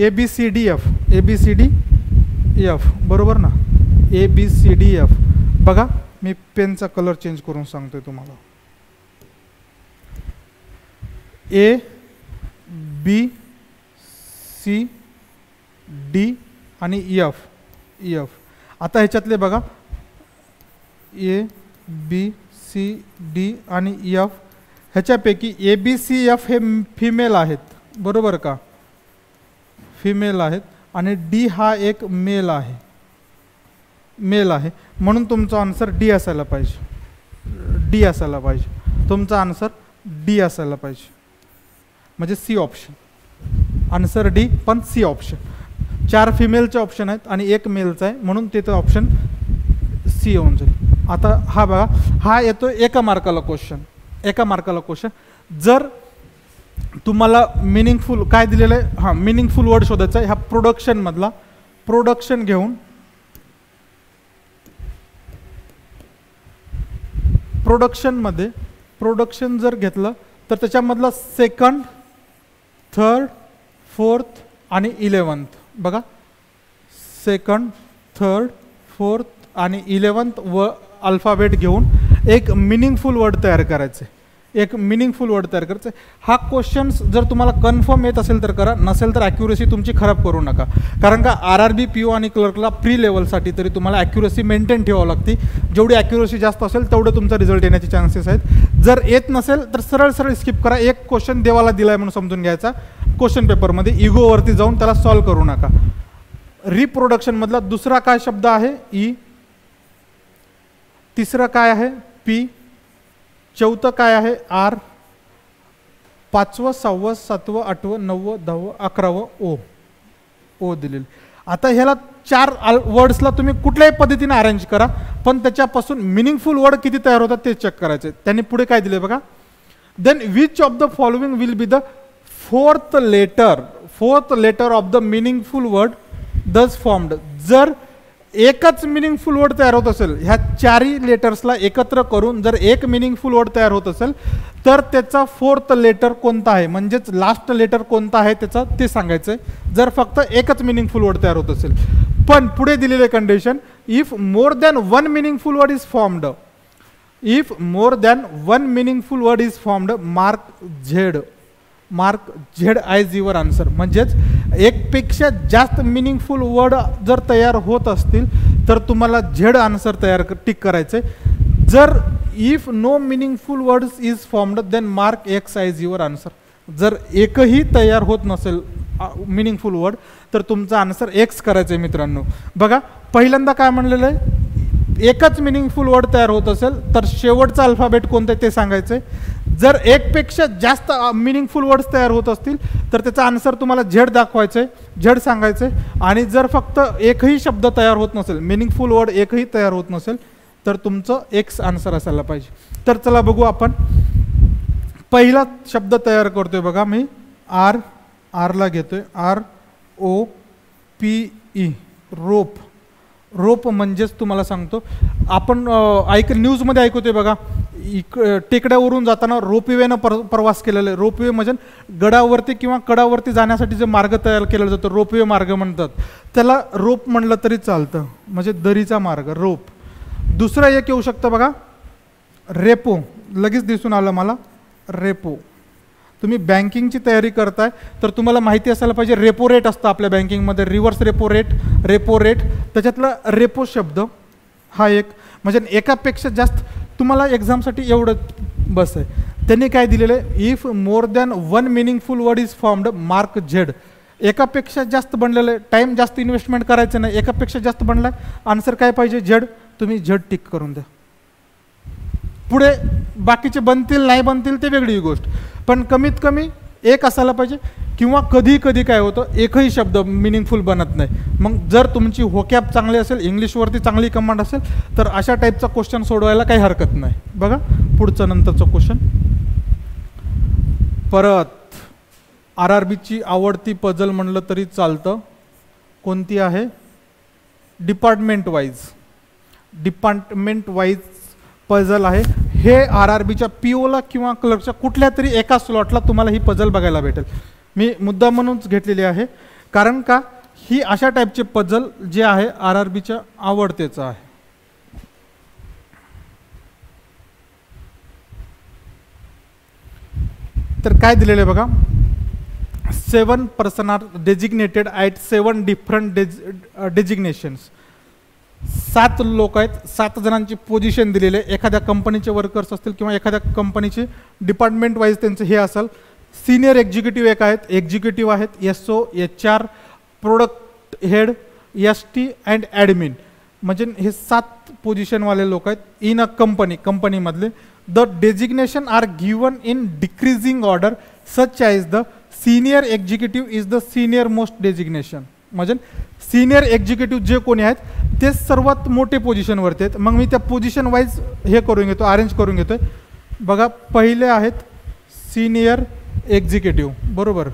ABCDF बरोबर ना. ABCDF बघा मी पेनचा कलर चेंज करून सांगतोय तुम्हाला. ABCD आणि EF. आता ह्याच्यातले बघा ABCD आणि EF ह्याच्यापैकी ABCF हे फिमेल आहेत बरोबर का. फिमेल आहेत आणि D हा एक मेल आहे. म्हणून तुमचा आन्सर D असायला पाहिजे. तुमचा आन्सर D असायला पाहिजे. म्हणजे सी ऑप्शन. आन्सर D पण सी ऑप्शन. 4 फिमेलचे ऑप्शन आहेत आणि 1 मेलचा आहे म्हणून तिथं ऑप्शन सी होऊन जाईल. आता हा बघा हा येतो एका मार्काला क्वेश्चन. जर तुम्हाला मिनिंगफुल काय दिलेलं आहे. हां मिनिंगफुल वर्ड शोधायचा आहे. ह्या प्रोडक्शनमधला प्रोडक्शन घेऊन प्रोडक्शन जर घेतलं तर त्याच्यामधला सेकंड, थर्ड, फोर्थ आणि 11th बघा. सेकंड, थर्ड, फोर्थ आणि 11th व अल्फाबेट घेऊन एक मिनिंगफुल वर्ड तयार करायचे. हा क्वेश्चन्स जर तुम्हाला कन्फर्म येत असेल तर करा, नसेल तर ॲक्युरेसी तुमची खराब करू नका. कारण का RRB PO आणि क्लर्कला प्री लेवलसाठी तरी तुम्हाला ॲक्युरेसी मेंटेन ठेवावं लागते. जेवढी ॲक्युरेसी जास्त असेल तेवढं तुमचा रिझल्ट येण्याचे चान्सेस आहेत. जर येत नसेल तर सरळ स्किप करा. एक क्वेश्चन देवाला दिलाय म्हणून समजून घ्यायचा. क्वेश्चन पेपरमध्ये इगोवरती जाऊन त्याला सॉल्व करू नका. रिप्रोडक्शनमधला दुसरा काय शब्द आहे E. तिसरं काय आहे P. चौथं काय आहे R. 5वं, 6वं, 7वं, 8वं, 9वं, 10वं, 11वं O दिलेलं. आता ह्याला 4 वर्ड्सला तुम्ही कुठल्याही पद्धतीने अरेंज करा पण त्याच्यापासून मिनिंगफुल वर्ड किती तयार होतात ते चेक करायचे. त्यांनी पुढे काय दिले बघा. Then which of the following will be the fourth letter of the meaningful word thus formed. जर एकच मिनिंगफुल वर्ड तयार होत असेल ह्या 4 लेटर्सला एकत्र करून जर एक मिनिंगफुल वर्ड तयार होत असेल तर त्याचा फोर्थ लेटर कोणता आहे म्हणजेच लास्ट लेटर कोणता आहे त्याचा ते सांगायचं आहे. जर फक्त एकच मिनिंगफुल वर्ड तयार होत असेल. पण पुढे दिलेले condition if more than one meaningful word is formed mark Z as your answer. म्हणजेच एकपेक्षा जास्त मिनिंगफुल वर्ड जर तयार होत असतील तर तुम्हाला झेड आन्सर टिक करायचे. जर if no meaningful words is formed then mark X as your answer. जर एकही तयार होत नसेल मिनिंगफुल वर्ड तर तुमचा आन्सर एक्स करायचं आहे मित्रांनो. बघा पहिल्यांदा काय म्हणलेलं आहे. एकच मिनिंगफुल वर्ड तयार होत असेल तर शेवटचा अल्फाबेट कोणतं आहे ते सांगायचं आहे. जर एकपेक्षा जास्त मिनिंगफुल वर्ड्स तयार होत असतील तर त्याचा आन्सर तुम्हाला झेड दाखवायचं आहे, झेड सांगायचं आहे. आणि जर फक्त एकही शब्द तयार होत नसेल मिनिंगफुल वर्ड एकही तयार होत नसेल तर तुमचं एक्स आन्सर असायला पाहिजे. तर चला बघू आपण. पहिला शब्द तयार करतोय बघा मी आरला घेतोय ROPE रोप म्हणजेच तुम्हाला सांगतो आपण न्यूजमध्ये ऐकतोय बघा टेकड्यावरून जाताना रोपवेनं प्रवास केलेला आहे. रोपवे म्हणजे गडावरती किंवा कडावरती जाण्यासाठी जे मार्ग तयार केला जातो रोपवे मार्ग म्हणतात. त्याला रोप म्हणलं तरी चालतं म्हणजे दरीचा मार्ग रोप. दुसरं एक येऊ शकतं बघा रेपो. लगेच दिसून आलं मला रेपो. तुम्ही बँकिंगची तयारी करताय तर तुम्हाला माहिती असायला पाहिजे रेपो रेट असतं आपल्या बँकिंगमध्ये. रिव्हर्स रेपो रेट त्याच्यातला रेपो शब्द हा एक म्हणजे एकापेक्षा जास्त तुम्हाला एक्झामसाठी एवढं बस आहे. त्यांनी काय दिलेलं आहे if more than one meaningful word is formed mark Z. एकापेक्षा जास्त बनलेलं आहे. टाईम जास्त इन्व्हेस्टमेंट करायचं नाही. एकापेक्षा जास्त बनला आन्सर काय पाहिजे झेड. तुम्ही झेड टिक करून द्या. पुढे बाकीचे बनतील नाही बनतील ते वेगळी गोष्ट पण कमीत कमी एक असायला पाहिजे. किंवा कधी कधी काय होतं एकही शब्द मिनिंगफुल बनत नाही. मग जर तुमची होकॅब चांगली असेल इंग्लिशवरती चांगली कमांड असेल तर अशा टाईपचा क्वेश्चन सोडवायला काही हरकत नाही. बघा पुढचं नंतरचं क्वेश्चन. परत RRBची आवडती पझल म्हणलं तरी चालतं. कोणती आहे? डिपार्टमेंट वाईज पझल आहे. हे RRBच्या POला किंवा क्लर्कच्या कुठल्या तरी एका स्लॉटला तुम्हाला ही पझल बघायला भेटेल. मी मुद्दा म्हणूनच घेतलेली आहे, कारण का ही अशा टाईपचे पझल जे आहे RRBच्या आवडतेचं आहे. तर काय दिलेलं आहे बघा, 7 person are designated at 7 different designations. 7 लोक आहेत, 7 जणांची पोझिशन दिलेले आहे. एखाद्या कंपनीचे वर्कर्स असतील किंवा एखाद्या कंपनीचे डिपार्टमेंट वाईज त्यांचं हे असेल. सिनियर एक्झिक्युटिव्ह एक आहेत, एक्झिक्युटिव्ह आहेत, SO, HR, product head, ST and admin. म्हणजे हे 7 पोझिशनवाले लोक आहेत इन अ कंपनीमधले. The designation are given in decreasing order such as the senior executive is the senior most designation. म्हणजे सिनियर एक्झिक्युटिव्ह जे कोणी आहेत ते सर्वात मोठे पोझिशनवरती आहेत. मग मी त्या पोझिशन वाईज हे करून घेतो, अरेंज करून घेतो. बघा, पहिले आहेत सिनियर एक्झिक्युटिव्ह, बरोबर.